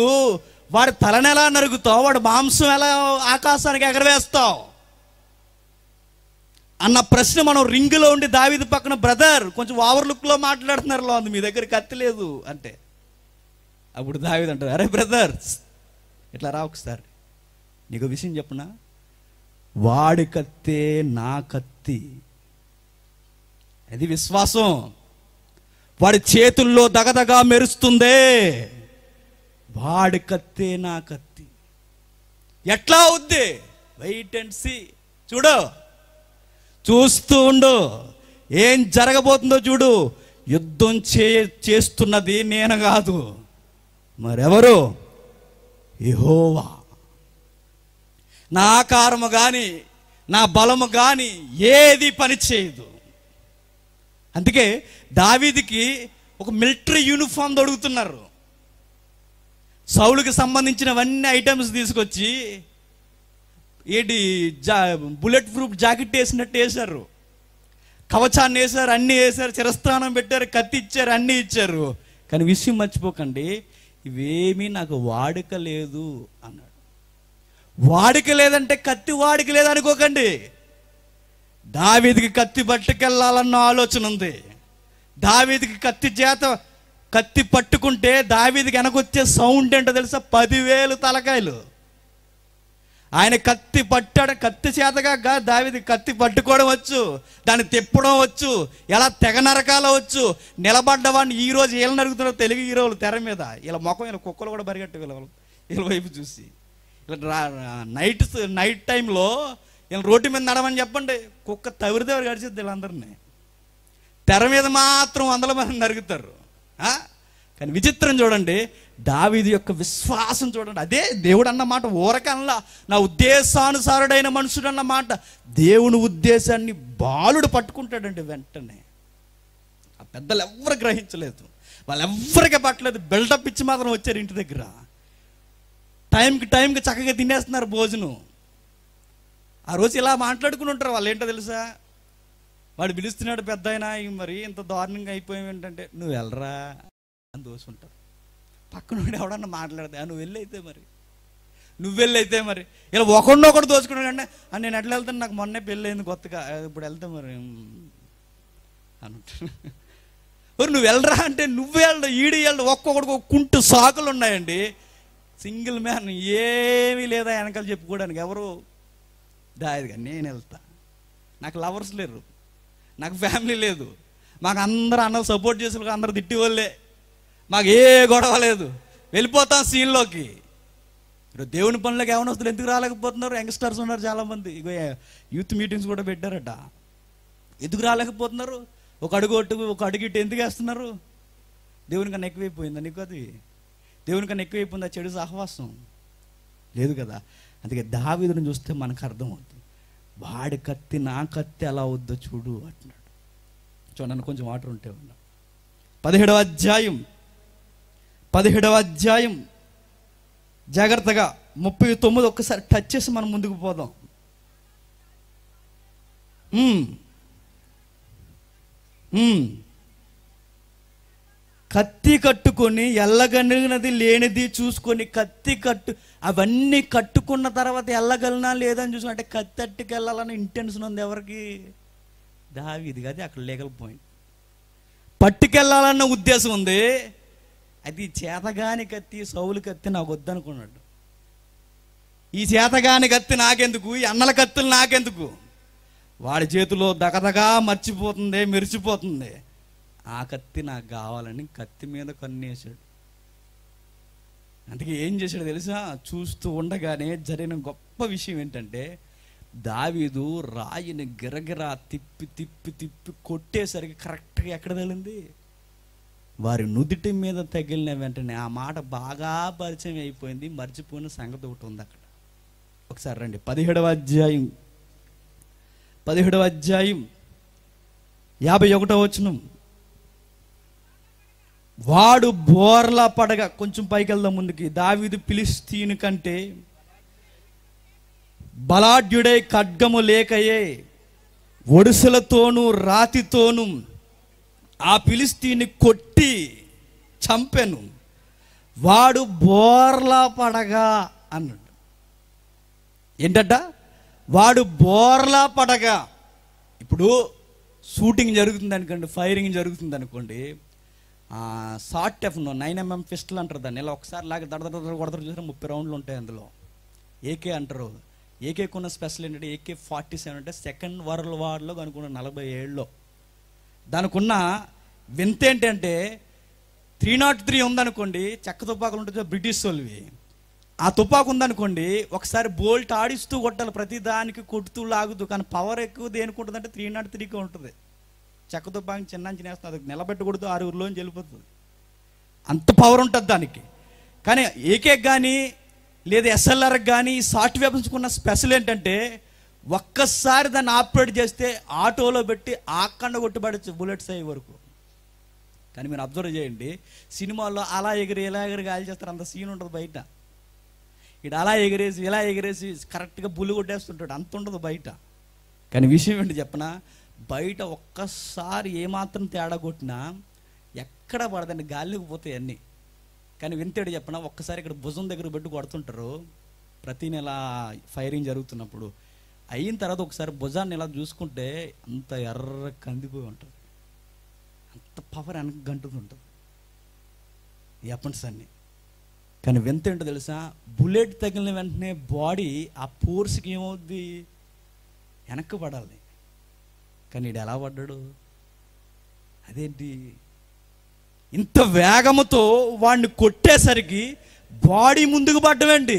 వాడి తలని ఎలా నరుగుతావు, వాడి మాంసం ఎలా ఆకాశానికి ఎగరవేస్తావు అన్న ప్రశ్న మనం రింగులో ఉండి దావీదు పక్కన, బ్రదర్ కొంచెం ఓవర్ లుక్లో మాట్లాడుతున్నారు, ఉంది మీ దగ్గర కత్తి లేదు అంటే, అప్పుడు దావీదు అంటారు, అరే బ్రదర్ ఇట్లా రా ఒకసారి, నీకు విషయం చెప్పనా, వాడి కత్తే నా కత్తి. అది విశ్వాసం. వాడి చేతుల్లో దగదగా మెరుస్తుందే, వాడి కత్తే నా కత్తి. ఎట్లా అవుద్ది, వెయిట్ అండ్ సీ, చూస్తూ ఉండు, ఏం జరగబోతుందో చూడు. యుద్ధం చేస్తున్నది నేను కాదు, మరెవరు, యెహోవా. నా ఆకారము కానీ నా బలము కానీ ఏది పని చేయదు. అందుకే దావీదుకి ఒక మిలిటరీ యూనిఫామ్ తొడుగుతున్నారు. సౌలుకి సంబంధించినవన్నీ ఐటమ్స్ తీసుకొచ్చి ఏంటి బుల్లెట్ ప్రూఫ్ జాకెట్ వేసినట్టు వేశారు, కవచాన్ని వేశారు, అన్నీ వేశారు, చిరస్థానం పెట్టారు, కత్తి ఇచ్చారు, అన్నీ ఇచ్చారు. కానీ విషయం మర్చిపోకండి, ఇవేమీ నాకు వాడుక లేదు అన్నాడు. వాడిక లేదంటే కత్తి వాడిక లేదనుకోకండి. దావీదుకి కత్తి పట్టుకెళ్ళాలన్న ఆలోచన ఉంది. దావీదుకి కత్తి పట్టుకుంటే దావీదుకి వెనకొచ్చే సౌండ్ ఏంటో తెలుసా, 10,000 తలకాయలు. ఆయన కత్తి పట్టాడు, కత్తి చేతగా దావీదుకి కత్తి పట్టుకోవడం వచ్చు, దాన్ని తిప్పడం వచ్చు, ఎలా తెగ నరకాలో వచ్చు. నిలబడ్డవాడిని ఈరోజు ఏళ్ళు నరుగుతున్నారు తెలుగు హీరోలు తెర మీద, ఇలా ముఖం ఇలా కుక్కలు కూడా పరిగెట్టు వీళ్ళ వైపు చూసి. నైట్ టైంలో వీళ్ళు రోడ్డు మీద నడవని చెప్పండి, కుక్క తవిరిదేవరు గడిచిద్ది వీళ్ళందరినీ. తెర మీద మాత్రం 100 మంది నరుగుతారు. కానీ విచిత్రం చూడండి, దావీదు యొక్క విశ్వాసం చూడండి. అదే దేవుడు అన్నమాట, ఊరకల్లా నా ఉద్దేశానుసారుడైన మనుషుడు అన్నమాట. దేవుని ఉద్దేశాన్ని బాలుడు పట్టుకుంటాడండి వెంటనే. ఆ పెద్దలు ఎవ్వరు గ్రహించలేదు, వాళ్ళు ఎవ్వరికే పట్టలేదు, బిల్డప్ ఇచ్చి మాత్రం వచ్చారు ఇంటి దగ్గర. టైంకి చక్కగా తినేస్తున్నారు భోజనం. ఆ రోజు ఇలా మాట్లాడుకుని ఉంటారు వాళ్ళు. ఏంటో తెలుసా, వాడు పిలుస్తున్నాడు పెద్ద అయినా, మరి ఇంత దారుణంగా అయిపోయావు ఏంటంటే, నువ్వు వెళ్ళరా అని దోసుకుంటారు. పక్కన ఎవడన్నా మాట్లాడితే, నువ్వు వెళ్ళైతే మరి ఇలా ఒకడినొకడు దోచుకున్నాడు అంటే, నేను ఎట్లా వెళ్తాను, నాకు మొన్నే పెళ్ళి అయింది కొత్తగా, ఇప్పుడు వెళ్తా మరి అని ఉంటాను. నువ్వు వెళ్ళరా అంటే నువ్వే వెళ్ళడు, ఈడి వెళ్ళడు, ఒక్కొక్కడికి ఒక కుంటు సాకులు ఉన్నాయండి. సింగిల్ మ్యాన్, ఏమీ లేదా వెనకాల చెప్పుకోవడానికి. ఎవరు దాయిగా నేను వెళ్తా, నాకు లవర్స్ లేరు, నాకు ఫ్యామిలీ లేదు, మాకు అందరూ అన్నలు సపోర్ట్ చేసే అందరూ తిట్టి వాళ్ళే, మాకు ఏ గొడవ లేదు, వెళ్ళిపోతాం సీన్లోకి. దేవుని పనులకు ఏమైనా వస్తుంది, ఎందుకు రాలేకపోతున్నారు? యంగ్స్టర్స్ ఉన్నారు చాలామంది, ఇగో యూత్ మీటింగ్స్ కూడా పెట్టారట. ఎందుకు రాలేకపోతున్నారు? ఒక అడుగు ఇటు ఎందుకు వేస్తున్నారు? దేవుని కన్నా ఎక్కువైపోయిందా నీకు? అది దేవుని కన్నా ఎక్కువైపోయిందా చెడు సహవాసం? లేదు కదా. అందుకే దావీదుని చూస్తే మనకు అర్థమవుతుంది, వాడి కత్తి నా కత్తి ఎలా వద్దో చూడు అంటున్నాడు. చూడండి, కొంచెం వాటర్ ఉంటే ఉన్నా. 17వ అధ్యాయం జాగ్రత్తగా 39 ఒక్కసారి టచ్ చేసి మనం ముందుకు పోదాం. కత్తి కట్టుకొని ఎల్లగలిగినది లేనిది చూసుకొని అవన్నీ కట్టుకున్న తర్వాత ఎల్లగలనా లేదని చూసుకుని, అంటే కత్తి అట్టుకెళ్ళాలని ఇంటెన్షన్ ఉంది ఎవరికి? దావీదు. అది అక్కడ లీగల్ పాయింట్. పట్టుకెళ్ళాలన్న ఉద్దేశం ఉంది, అది చేతగాని కత్తి, సౌలు కత్తి నాకు వద్దనుకున్నాడు. ఈ చేతగాని కత్తి నాకెందుకు, ఈ అన్నల కత్తులు నాకెందుకు, వాడి చేతిలో దగదగా మెరిచిపోతుంది, ఆ కత్తి నాకు కావాలని కత్తి మీద కన్నేశాడు. అందుకే ఏం చేశాడు తెలుసా? చూస్తూ ఉండగానే జరిగిన గొప్ప విషయం ఏంటంటే, దావీదు రాయిని గిరగిరా తిప్పి కొట్టేసరికి కరెక్ట్గా ఎక్కడ తగిలింది? వారి నుదిటి మీద తగిలిన వెంటనే ఆ మాట బాగా పరిచయం అయిపోయింది. మర్చిపోయిన సంగతి ఒకటి ఉంది అక్కడ. ఒకసారి రండి, 17వ అధ్యాయం 51వ వచనం. వాడు బోర్లా పడగా, కొంచెం పైకి వెళ్దాం ముందుకి. దావీదు ఫిలిష్తీయుని కంటే బలాఢ్యుడై ఖడ్గము లేకయే ఒడుసులతోనూ రాతితోనూ ఆ ఫిలిష్తీయుని కొట్టి చంపెను. వాడు బోర్లా పడగా అన్నాడు. ఏంటట? వాడు బోర్లా పడగా. ఇప్పుడు షూటింగ్ జరుగుతుంది అనుకోండి, ఫైరింగ్ జరుగుతుంది అనుకోండి, షార్ట్ ఎఫ్ 9mm పిస్టల్ అంటారు దాన్ని. ఇలా ఒకసారి లాగా దడ కొడతారు చూసారా, 30 రౌండ్లు ఉంటాయి అందులో. ఏకే అంటారు. ఏకేకి ఉన్న స్పెషల్ ఏంటంటే AK-47 అంటే సెకండ్ వరల్డ్ వార్లో కనుక్కున్న 47లో. దానికి ఉన్న వింత ఏంటంటే 303 ఉందనుకోండి, చెక్క తుపాకులు ఉంటుంది బ్రిటిష్ వాళ్ళవి. ఆ తుపాకు ఉందనుకోండి, ఒకసారి బోల్ట్ ఆడిస్తూ కొట్టాలి, ప్రతి దానికి కొడుతూ లాగుతూ. కానీ పవర్ ఎక్కువ దేనికి ఉంటుంది అంటే 303కి ఉంటుంది. చెక్క తుపాకి చిన్న వేస్తుంది, అది నిలబెట్టి కొడుతూ 6 వెళ్ళిపోతుంది. అంత పవర్ ఉంటుంది దానికి. కానీ ఏకేకి కానీ లేదా SLRకి కానీ ఈ షార్ట్ వెపన్స్కి ఉన్న స్పెషల్ ఏంటంటే ఒక్కసారి దాన్ని ఆపరేట్ చేస్తే ఆటోలో పెట్టి ఆకండ కొట్టుబడచ్చు బుల్లెట్స్ అయ్యే వరకు. కానీ మీరు అబ్జర్వ్ చేయండి, సినిమాల్లో అలా ఎగిరి ఇలా ఎగిరి గాలి చేస్తారు, అంత సీన్ ఉంటుంది బయట. ఇటు అలా ఎగిరేసి ఇలా ఎగిరేసి కరెక్ట్గా బుల్లు కొట్టేస్తుంటాడు, అంత ఉండదు బయట. కానీ విషయం ఏంటి చెప్పనా, బయట ఒక్కసారి ఏమాత్రం తేడా కొట్టినా ఎక్కడ పడదండి, గాలికి పోతాయి అన్నీ. కానీ వింతేడు చెప్పనా, ఒక్కసారి ఇక్కడ భుజం దగ్గర పెట్టి కొడుతుంటారు ప్రతి నెల ఫైరింగ్ జరుగుతున్నప్పుడు. అయిన తర్వాత ఒకసారి భుజాన్ని ఇలా చూసుకుంటే అంత ఎర్ర కందిపోయి ఉంటుంది, అంత పవర్ వెనక గంటుతుంటుంది వెపన్స్ అన్నీ. కానీ వింత ఏంటో తెలుసా, బుల్లెట్ తగిలిన వెంటనే బాడీ ఆ ఫోర్స్కి ఏమవుద్ది, వెనక్కి పడాలి. కానీ వీడు ఎలా పడ్డాడు? అదేంటి, ఇంత వేగముతో వాడిని కొట్టేసరికి బాడీ ముందుకు పడ్డమేంటి,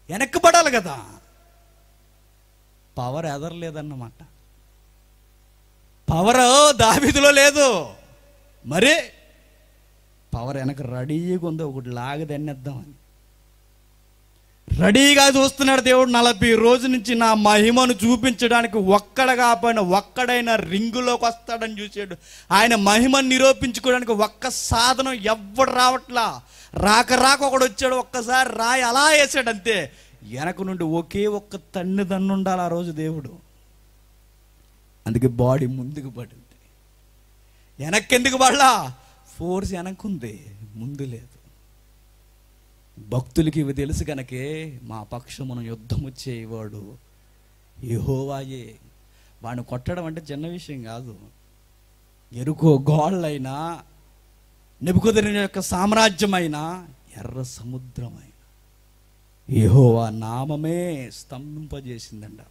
వెనక్కి పడాలి కదా. పవర్ ఎదరలేదన్నమాట. పవర్ దావీదులో లేదు, మరి పవర్ వెనక రెడీగా ఉంది, ఒకటి లాగి దన్నేద్దామని రెడీగా చూస్తున్నాడు దేవుడు. 40 రోజుల నుంచి నా మహిమను చూపించడానికి ఒక్కడ కాకపోయినా ఒక్కడైనా రింగులోకి వస్తాడని చూసాడు. ఆయన మహిమను నిరూపించుకోవడానికి ఒక్క సాధనం ఎవ్వడు రావట్లా. రాక ఒకడు వచ్చాడు, ఒక్కసారి రాయి అలా వేసాడు అంతే. వెనక నుండి ఒకే ఒక్క తన్ను ఉండాలి ఆ రోజు దేవుడు. అందుకే బాడీ ముందుకు పడింది. వెనక్కి ఎందుకు పడలా? ఫోర్స్ వెనక్కుంది, ముందు లేదు. భక్తులకి ఇవి తెలుసు కనుకే మా పక్షమును యుద్ధము చేయవాడు యెహోవాయే. వాడిని కొట్టడం అంటే చిన్న విషయం కాదు. ఎరుకో గోళ్ళైనా, నెబుకద్నెజరు యొక్క సామ్రాజ్యమైనా, ఎర్ర సముద్రమైన యెహోవా నామమే స్తంభింపజేసిందండి ఆ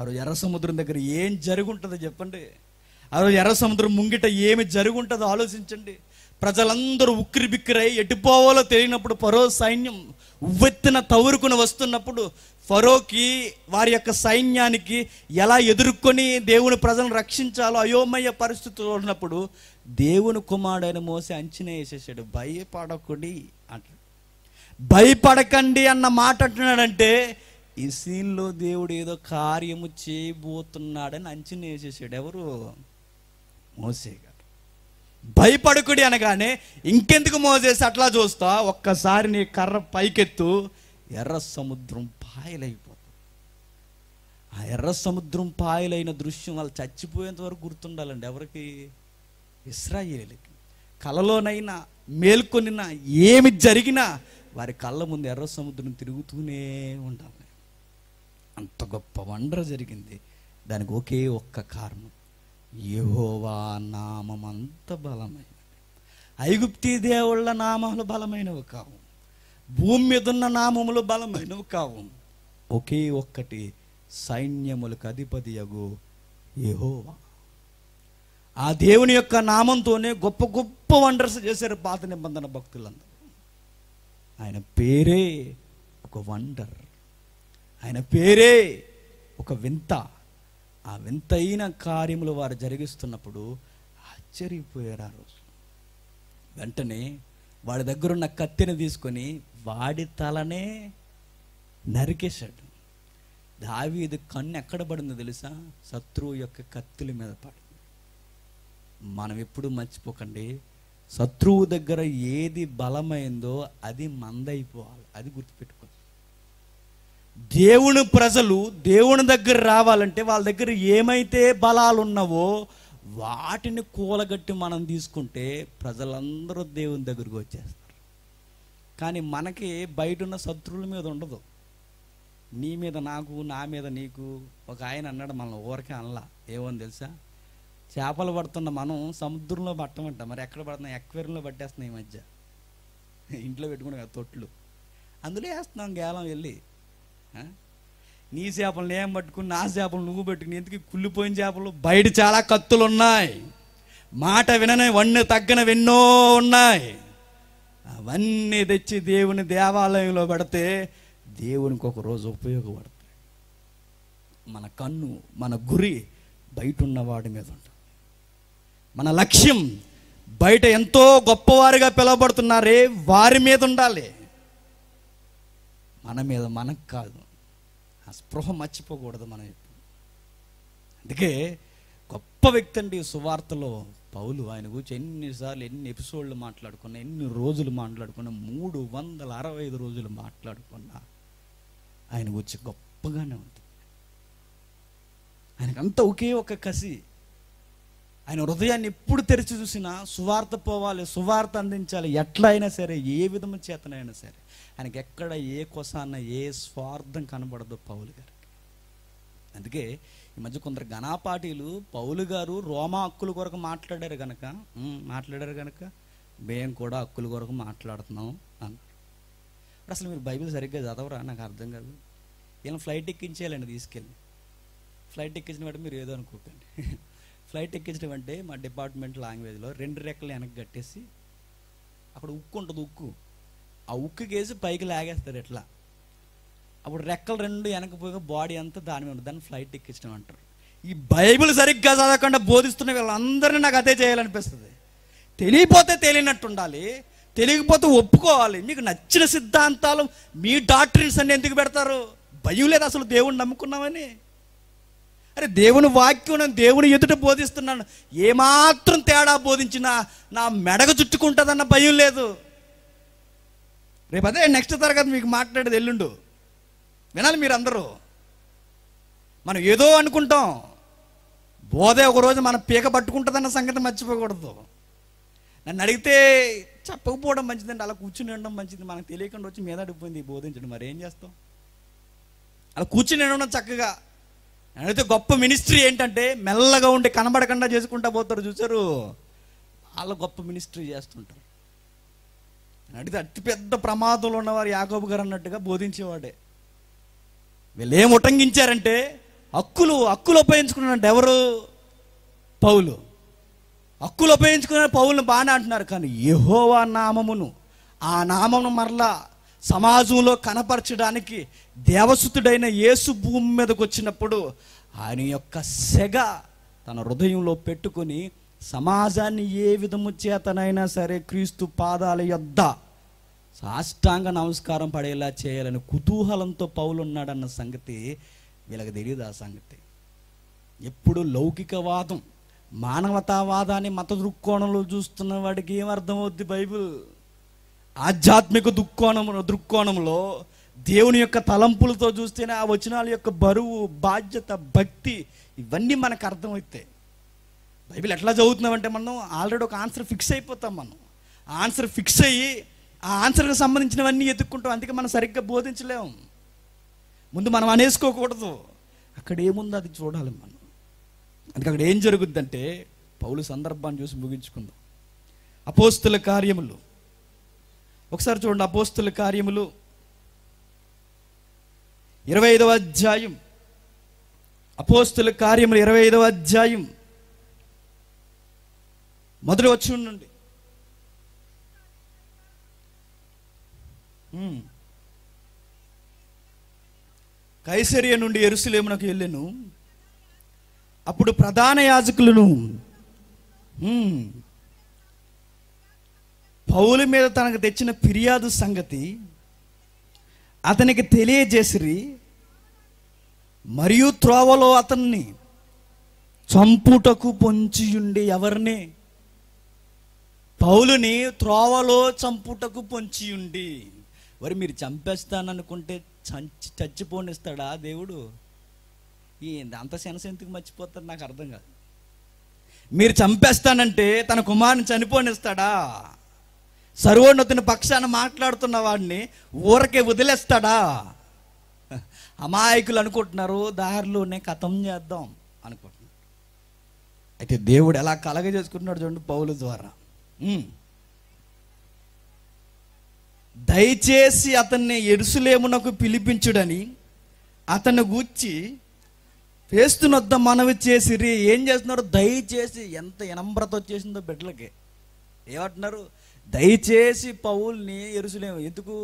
రోజు. ఎర్ర సముద్రం దగ్గర ఏం జరుగుంటుందో చెప్పండి. ఆ రోజు ఎర్ర సముద్రం ముంగిట ఏమి జరుగుంటుందో ఆలోచించండి. ప్రజలందరూ ఉక్కిరి బిక్కిరై ఎటుపోవాలో తెలియనప్పుడు ఫరో సైన్యం ఉవ్వెత్తున తవురుకుని వస్తున్నప్పుడు ఫరోకి వారి యొక్క సైన్యానికి ఎలా ఎదుర్కొని దేవుని ప్రజలను రక్షించాలో అయోమయ పరిస్థితుల్లో ఉన్నప్పుడు దేవుని కుమారుడైన మోసే అంచనా వేసేసాడు. భయపడకుడి అంటాడు. భయపడకండి అన్న మాట అంటున్నాడంటే ఈ సీన్లో దేవుడు ఏదో కార్యము చేయబోతున్నాడని అంచనా వేసేసాడు. ఎవరు? మోసే గారు. భయపడకుడి అనగానే ఇంకెందుకు మోసేసి అట్లా చూస్తా, ఒక్కసారి నీ కర్ర పైకెత్తు, ఎర్ర సముద్రం పాయలైపోతుంది. ఆ ఎర్ర సముద్రం పాయలైన దృశ్యం వాళ్ళు చచ్చిపోయేంత వరకు గుర్తుండాలండి. ఎవరికి? ఇశ్రాయేలీయులకి. కలలోనైనా మేల్కొనినా ఏమి జరిగినా వారి కళ్ళ ముందు ఎర్ర సముద్రం తిరుగుతూనే ఉండాలి. అంత గొప్ప వండర్ జరిగింది. దానికి ఒకే ఒక్క కారణం, యెహోవా నామం అంత బలమైనది. ఐగుప్తీ దేవుళ్ళ నామాలు బలమైనవి కావు, భూమి మీద ఉన్న నామములు బలమైనవి కావు. ఒకే ఒక్కటి, సైన్యములకు అధిపతియగు యెహోవా. ఆ దేవుని యొక్క నామంతోనే గొప్ప గొప్ప వండర్స్ చేశారు పాత నిబంధన భక్తులందరూ. ఆయన పేరే ఒక వండర్, ఆయన పేరే ఒక వింత. ఆ వింతైన కార్యములు వారు జరిగిస్తున్నప్పుడు ఆశ్చర్యపోయారు. ఆ రోజు వెంటనే వాడి దగ్గరున్న కత్తిని తీసుకొని వాడి తలనే నరికేశాడు. దావీదు కన్ను ఎక్కడ పడిందో తెలుసా? శత్రువు యొక్క కత్తుల మీద పడింది. మనం ఎప్పుడు మర్చిపోకండి, శత్రువు దగ్గర ఏది బలమైందో అది మందైపోవాలి, అది గుర్తుపెట్టుకోండి. దేవుని ప్రజలు దేవుని దగ్గర రావాలంటే వాళ్ళ దగ్గర ఏమైతే బలాలు ఉన్నావో వాటిని కూలగట్టి మనం తీసుకుంటే ప్రజలందరూ దేవుని దగ్గరికి వచ్చేస్తారు. కానీ మనకి బయట ఉన్న శత్రువుల మీద ఉండదు. నీ మీద నాకు, నా మీద నీకు. ఒక ఆయన అన్నాడు, మనం ఊరికే అనలా, ఏమని తెలుసా, చేపలు పడుతున్న మనం సముద్రంలో పట్టమంట, మరి ఎక్కడ పడుతున్నాం, ఎక్వేరియంలో పట్టేస్తున్నాం ఈ మధ్య. ఇంట్లో పెట్టుకునే కదా తొట్లు, అందులో వేస్తున్నాం గేలం వెళ్ళి. నీ చేపలు నేను పట్టుకుని, నా చేపలు నువ్వు పెట్టుకుని, ఎందుకు కుళ్ళిపోయిన చేపలు? బయట చాలా కత్తులు ఉన్నాయి, మాట వినని వన్ను తగ్గనవి ఎన్నో ఉన్నాయి. అవన్నీ తెచ్చి దేవుని దేవాలయంలో పెడితే దేవునికి ఒక రోజు ఉపయోగపడతాయి. మన కన్ను, మన గురి బయట ఉన్నవాడి మీద ఉంటుంది. మన లక్ష్యం బయట ఎంతో గొప్పవారిగా పిలువబడుతున్నారే వారి మీద ఉండాలి, మన మీద మనకు కాదు. ఆ స్పృహ మర్చిపోకూడదు మనం. అందుకే గొప్ప వ్యక్తి అండి సువార్తలో పౌలు. ఆయన గురించి ఎన్నిసార్లు, ఎన్ని ఎపిసోడ్లు మాట్లాడుకున్నా, ఎన్ని రోజులు మాట్లాడుకున్నా, 365 రోజులు మాట్లాడుకున్నా ఆయన గురించి గొప్పగానే ఉంటుంది. ఆయనకంతా ఒకే ఒక కసి. ఆయన హృదయాన్ని ఎప్పుడు తెరిచి చూసినా సువార్త పోవాలి, సువార్త అందించాలి, ఎట్లా అయినా సరే, ఏ విధము చేతనైనా సరే. ఆయనకి ఎక్కడ ఏ కొసాన ఏ స్వార్థం కనబడదు పౌలు గారికి. అందుకే ఈ మధ్య కొందరు ఘనాపాటీలు పౌలు గారు రోమా హక్కుల కొరకు మాట్లాడారు కనుక మేము కూడా హక్కుల కొరకు మాట్లాడుతున్నాం అన్నారు. అసలు మీరు బైబిల్ సరిగ్గా చదవరా? నాకు అర్థం కాదు. వీళ్ళని ఫ్లైట్ ఎక్కించేయాలండి తీసుకెళ్ళి. ఫ్లైట్ ఎక్కించిన వాటి మీరు ఏదో అనుకోకండి. ఫ్లైట్ ఎక్కించడం అంటే మా డిపార్ట్మెంట్ లాంగ్వేజ్లో 2 రెక్కలు వెనక్కి కట్టేసి అక్కడ ఉక్కు ఉంటుంది, ఉక్కు, ఆ ఉక్కు కేసి పైకి లాగేస్తారు ఎట్లా. అప్పుడు రెక్కలు 2 వెనకపోయి బాడీ అంతా దాని మీద ఉంటుంది. దాన్ని ఫ్లైట్ ఎక్కించడం అంటారు. ఈ బైబిల్ సరిగ్గా చదవకుండా బోధిస్తున్న వీళ్ళందరినీ నాకు అదే చేయాలనిపిస్తుంది. తెలియపోతే తెలియనట్టు ఉండాలి, తెలియకపోతే ఒప్పుకోవాలి. మీకు నచ్చిన సిద్ధాంతాలు, మీ డాక్ట్రిన్స్ అన్ని ఎందుకు పెడతారు? భయం లేదు అసలు దేవుణ్ణి నమ్ముకున్నామని? అరే దేవుని వాక్యం దేవుని ఎదుట బోధిస్తున్నాను, ఏమాత్రం తేడా బోధించినా నా మెడగ చుట్టుకుంటుందన్న భయం లేదు. రేపు అదే నెక్స్ట్ తరగతి మీకు మాట్లాడేది, ఎల్లుండు వినాలి మీరు అందరూ. మనం ఏదో అనుకుంటాం, బోధే ఒకరోజు మన పీక పట్టుకుంటుందన్న సంగతి మర్చిపోకూడదు. నన్ను అడిగితే చెప్పకపోవడం మంచిదండి, అలా కూర్చుని ఉండడం మంచిది. మనకు తెలియకుండా వచ్చి మీద అడిగిపోయింది బోధించడం, మరి ఏం చేస్తాం? అలా కూర్చుని ఉండడం చక్కగా. అయితే గొప్ప మినిస్ట్రీ ఏంటంటే మెల్లగా ఉండి కనబడకుండా చేసుకుంటా పోతారు చూసారు, వాళ్ళు గొప్ప మినిస్ట్రీ చేస్తుంటారు. అడిగితే అతిపెద్ద ప్రమాదంలో ఉన్నవారు యాకోబు గారు అన్నట్టుగా బోధించేవాడే. వీళ్ళు ఏం ఉటంకించారంటే హక్కులు ఉపయోగించుకున్నారంటే ఎవరు? పౌలు. హక్కులు ఉపయోగించుకున్న పౌలుని బాగానే అంటున్నారు, కానీ యెహోవా నామమును, ఆ నామమును మరలా సమాజంలో కనపరచడానికి దేవసుతుడైన యేసు భూమి మీదకి వచ్చినప్పుడు ఆయన యొక్క సెగ తన హృదయంలో పెట్టుకొని సమాజాన్ని ఏ విధము చేతనైనా సరే క్రీస్తు పాదాల యొద్ద సాష్టాంగ నమస్కారం పడేలా చేయాలని కుతూహలంతో పౌలు ఉన్నాడన్న సంగతి వీళ్ళకి తెలియదు. ఆ సంగతి ఎప్పుడు లౌకికవాదం, మానవతావాదాన్ని మత దృక్కోణంలో చూస్తున్న వాడికి ఏం అర్థమవుద్ది బైబిల్? ఆధ్యాత్మిక దృక్కోణంలో దేవుని యొక్క తలంపులతో చూస్తేనే ఆ వచనాల యొక్క బరువు, బాధ్యత, భక్తి ఇవన్నీ మనకు అర్థమవుతాయి. బైబిల్ ఎట్లా చదువుతున్నామంటే మనం ఆల్రెడీ ఒక ఆన్సర్ ఫిక్స్ అయిపోతాం. మనం ఆన్సర్ ఫిక్స్ అయ్యి ఆ ఆన్సర్కి సంబంధించినవన్నీ ఎత్తుక్కుంటాం. అందుకే మనం సరిగ్గా బోధించలేము. ముందు మనం అనేసుకోకూడదు, అక్కడ ఏముందో అది చూడాలి మనం. అందుకే అక్కడ ఏం జరుగుద్దంటే పౌలు సందర్భాన్ని చూసి ముగించుకుందాం. అపోస్తుల కార్యములు ఒకసారి చూడండి. అపోస్తుల కార్యములు 25వ అధ్యాయం. అపోస్తుల కార్యములు 25వ అధ్యాయం మొదటి వచనం నుండి. కైసరియా నుండి యెరూషలేమునకు వెళ్ళెను. అప్పుడు ప్రధాన యాజకులను పౌలు మీద తనకు తెచ్చిన ఫిర్యాదు సంగతి అతనికి తెలియజేసిరి. మరియు త్రోవలో అతన్ని చంపుటకు పొంచియుండి, ఎవరిని? పౌలుని త్రోవలో చంపుటకు పొంచియుండి. మరి మీరు చంపేస్తాననుకుంటే చచ్చిపోనిస్తాడా దేవుడు? అంత సెన్స్ ఎందుకు మర్చిపోతారు నాకు అర్థం కాదు. మీరు చంపేస్తానంటే తన కుమారుని చనిపోనిస్తాడా? సర్వోన్నతుని పక్షాన మాట్లాడుతున్న వాడిని ఊరకే వదిలేస్తాడా? అమాయకులు అనుకుంటున్నారు దారిలోనే ఖతం చేద్దాం అనుకుంటున్నారు. అయితే దేవుడు ఎలా కలగజేసుకుంటున్నాడు చూడండి పౌలు ద్వారా. దయచేసి అతన్ని యెరూషలేమునకు పిలిపించుడని అతన్ని గూర్చి ఫేస్తునొద్ద మనవి చేసిరి. ఏం చేస్తున్నారు? దయచేసి. ఎంత వినమ్రత వచ్చేసిందో బిడ్డలకి. ఏమంటున్నారు? దయచేసి పౌల్ని యెరూషలేము. ఎందుకు?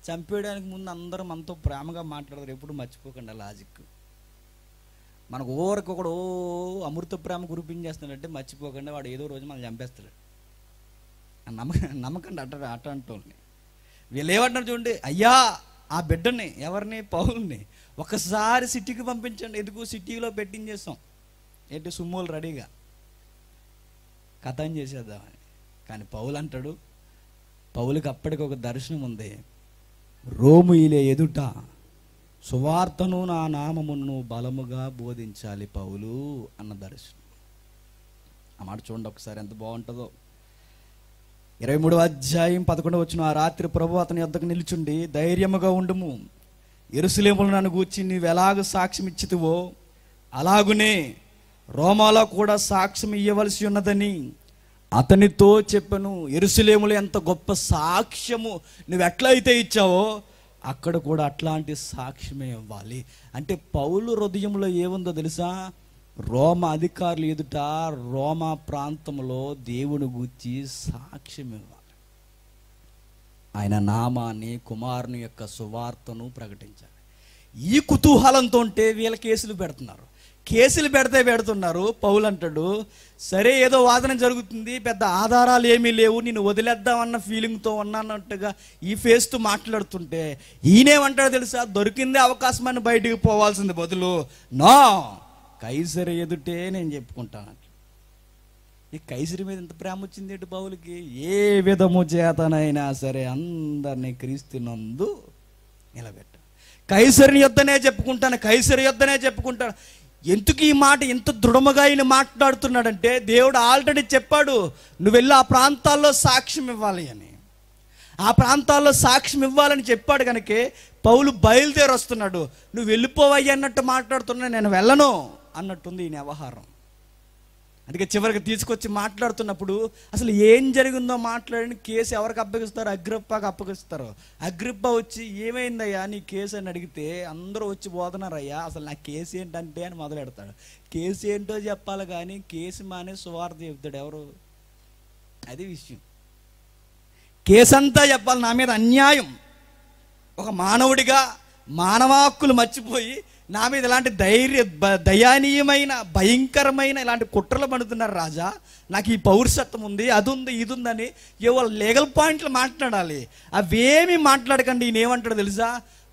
చంపేయడానికి ముందు అందరూ మనతో ప్రేమగా మాట్లాడతారు. ఎప్పుడు మర్చిపోకండి ఆ లాజిక్. మనకు ఒకడు అమృత ప్రేమ కురిపించేస్తున్నాడంటే మర్చిపోకండి, వాడు ఏదో రోజు మనం చంపేస్తాడు. నమ్మకండి అట అంటోళ్ళని. వీళ్ళు ఏమంటున్నారు చూడండి, అయ్యా ఆ బిడ్డని, ఎవరిని? పౌల్ని ఒకసారి సిటీకి పంపించండి. ఎందుకు? సిటీలో పెట్టించేస్తాం. ఏంటి? సుమ్మోలు రెడీగా కథం చేసేద్దామని. కానీ పౌలు అంటాడు, పౌలుకి అప్పటికి ఒక దర్శనం ఉంది. రోమీయుల ఎదుట సువార్తను నా నామమును బలముగా బోధించాలి పౌలు అన్న దర్శనం. ఆ మాట చూడండి ఒకసారి ఎంత బాగుంటుందో. 23వ అధ్యాయం 11వ వచనం. ఆ రాత్రి ప్రభు అతని యొద్దకు నిలుచుండి, ధైర్యముగా ఉండుము, యెరూషలేములో నన్ను గూర్చి నీవు ఎలాగ సాక్ష్యం ఇచ్చితివో అలాగునే రోమాలో కూడా సాక్ష్యం ఇవ్వవలసి ఉన్నదని అతనితో చెప్పను. యెరూషలేములో ఎంత గొప్ప సాక్ష్యము నువ్వు ఎట్లయితే ఇచ్చావో అక్కడ కూడా అట్లాంటి సాక్ష్యమే ఇవ్వాలి. అంటే పౌలు హృదయంలో ఏముందో తెలుసా? రోమా అధికారులు ఎదుట, రోమా ప్రాంతంలో దేవుని గూర్చి సాక్ష్యం ఇవ్వాలి. ఆయన నామాన్ని, కుమారుని యొక్క సువార్తను ప్రకటించాలి. ఈ కుతూహలంతో ఉంటే వీళ్ళ కేసులు పెడుతున్నారు. కేసులు పెడుతున్నారు. పౌలు అంటాడు, సరే ఏదో వాదన జరుగుతుంది, పెద్ద ఆధారాలు ఏమీ లేవు, నేను వదిలేద్దామన్న ఫీలింగ్తో ఉన్నానట్టుగా ఈ ఫేస్తో మాట్లాడుతుంటే ఈయనేమంటాడు తెలుసా? దొరికిందే అవకాశం అని బయటికి పోవాల్సింది బదులు నో, కైసరి ఎదుటే నేను చెప్పుకుంటాను. ఈ కైసరి మీద ఎంత ప్రేమ వచ్చింది ఏంటి పౌలుకి? ఏ విధము చేతనైనా సరే అందరినీ క్రీస్తునందు నిలబెట్ట, కైసరి యొద్దనే చెప్పుకుంటాను, కైసరి యొద్దనే చెప్పుకుంటాను. ఎందుకు ఈ మాట ఇంత దృఢముగా ఆయన మాట్లాడుతున్నాడంటే, దేవుడు ఆల్రెడీ చెప్పాడు, నువ్వు వెళ్ళి ఆ ప్రాంతాల్లో సాక్ష్యం ఇవ్వాలి అని. ఆ ప్రాంతాల్లో సాక్ష్యం ఇవ్వాలని చెప్పాడు కనుకే పౌలు బయలుదేరి వస్తున్నాడు. నువ్వు వెళ్ళిపోవయ్యి అన్నట్టు మాట్లాడుతున్నా, నేను వెళ్ళను అన్నట్టుంది ఈ వ్యవహారం. అందుకే చివరికి తీసుకొచ్చి మాట్లాడుతున్నప్పుడు అసలు ఏం జరిగిందో మాట్లాడిన కేసు ఎవరికి అప్పగిస్తారు? అగ్రిప్పకి అప్పగిస్తారు. అగ్రిప్ప వచ్చి ఏమైందయ్యా నీ కేసు అని అడిగితే అందరూ వచ్చి పోతున్నారయ్యా, అసలు నా కేసు ఏంటంటే అని మొదలెడతాడు. కేసు ఏంటో చెప్పాలి కానీ కేసు మానే సువార్త చెప్తాడు ఎవరు? అది విషయం. కేసు అంతా చెప్పాలి, నా మీద అన్యాయం, ఒక మానవుడిగా మానవ హక్కులు మర్చిపోయి నా మీద ఇలాంటి దయానీయమైన భయంకరమైన ఇలాంటి కుట్రలు పడుతున్నారు రాజా, నాకు ఈ పౌరసత్వం ఉంది, అది ఉంది, ఇది ఉందని ఏవో లీగల్ పాయింట్లు మాట్లాడాలి. అవేమి మాట్లాడకండి. ఈయన ఏమంటాడు తెలుసా?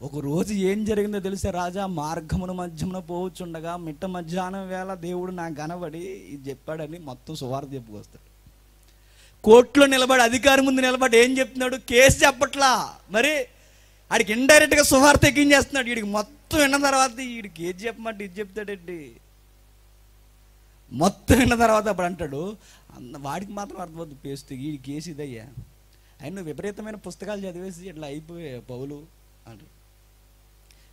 ఒక రోజు ఏం జరిగిందో తెలుసా రాజా? మార్గమును మధ్యమున పోవచ్చుండగా మిట్ట మధ్యాహ్నం వేళ దేవుడు నాకు కనబడి ఇది చెప్పాడని మొత్తం సువార్త చెప్పుకొస్తాడు. కోర్టులో నిలబడి, అధికారి ముందు నిలబడి ఏం చెప్తున్నాడు? కేసు చెప్పట్లా, మరి ఆడికి ఇండైరెక్ట్గా సువార్త ఎక్కించేస్తున్నాడు. వీడికి మొత్తం విన్న తర్వాత వీడికి ఏది చెప్పమంటే ఇది చెప్తాడండి. మొత్తం విన్న తర్వాత అప్పుడు అంటాడు, వాడికి మాత్రం అర్థమవుతుంది పేస్తూ, వీడి కేసు ఇదయ్యా, ఆయన నువ్వు విపరీతమైన పుస్తకాలు చదివేసి ఇట్లా అయిపోయా పౌలు అంటాడు.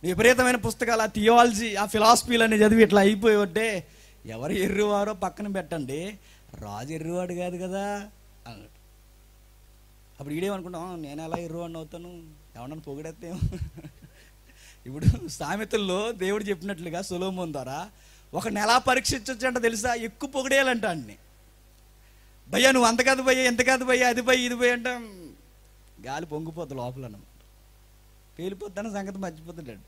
విపరీతమైన పుస్తకాలు, ఆ థియాలజీ, ఆ ఫిలాసఫీలన్నీ చదివి ఇట్లా అయిపోయేవంటే ఎవరు ఎర్రివారో పక్కన పెట్టండి, రాజు ఎర్రివాడు కాదు కదా అన్నాడు. అప్పుడు ఈడేమనుకుంటాం, నేను ఎలా ఎర్రివాడిని అవుతాను, ఎవరన్నా పొగిడేస్తేమో. ఇప్పుడు సామెతల్లో దేవుడు చెప్పినట్లుగా సొలొమోను ద్వారా ఒక నెల పరీక్షించొచ్చంట తెలుసా? ఎక్కువ పొగిడేయాలంట అన్ని. భయ్యా నువ్వు అంత కాదు భయ్యా, ఎంత కాదు భయ్యా, అది భయ్య ఇది భయ్య అంటే గాలి పొంగిపోద్ది లోపల అన్నమాట, పేలిపోద్దన్న సంగతి మర్చిపోతున్నాడు.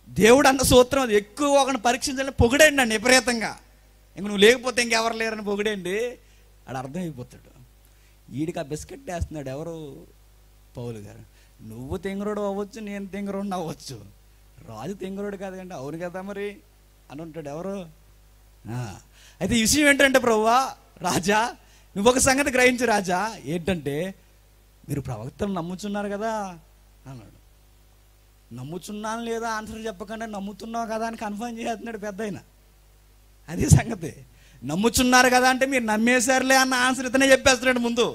దేవుడు అన్న సూత్రం అది, ఎక్కువ ఒకరిని పరీక్షించాలని పొగిడేయండి అండి విపరీతంగా. ఇంక నువ్వు లేకపోతే ఇంకెవరు లేరని పొగిడేయండి, ఆడు అర్థమైపోతాడు. వీడికి ఆ బిస్కెట్ వేస్తున్నాడు ఎవరు? పౌలు గారు. నువ్వు తెంగరోడు అవ్వచ్చు, నేను తెంగరోడు అవ్వచ్చు, రాజు తెంగరోడు కాదు కంటే. అవును కదా మరి అని ఉంటాడు ఎవరు? అయితే ఈ విషయం ఏంటంటే, ప్రభువా రాజా నువ్వు ఒక సంగతి గ్రహించు రాజా, ఏంటంటే మీరు ప్రవక్తలు నమ్ముచున్నారు కదా అన్నాడు. నమ్ముచున్నాను లేదా ఆన్సర్ చెప్పకుండా నమ్ముతున్నావు కదా అని కన్ఫర్మ్ చేస్తున్నాడు పెద్ద ఆయన. అది సంగతి. నమ్ముచున్నారు కదా అంటే మీరు నమ్మేశారులే అన్న ఆన్సర్ ఇతనే చెప్పేస్తున్నాడు ముందు.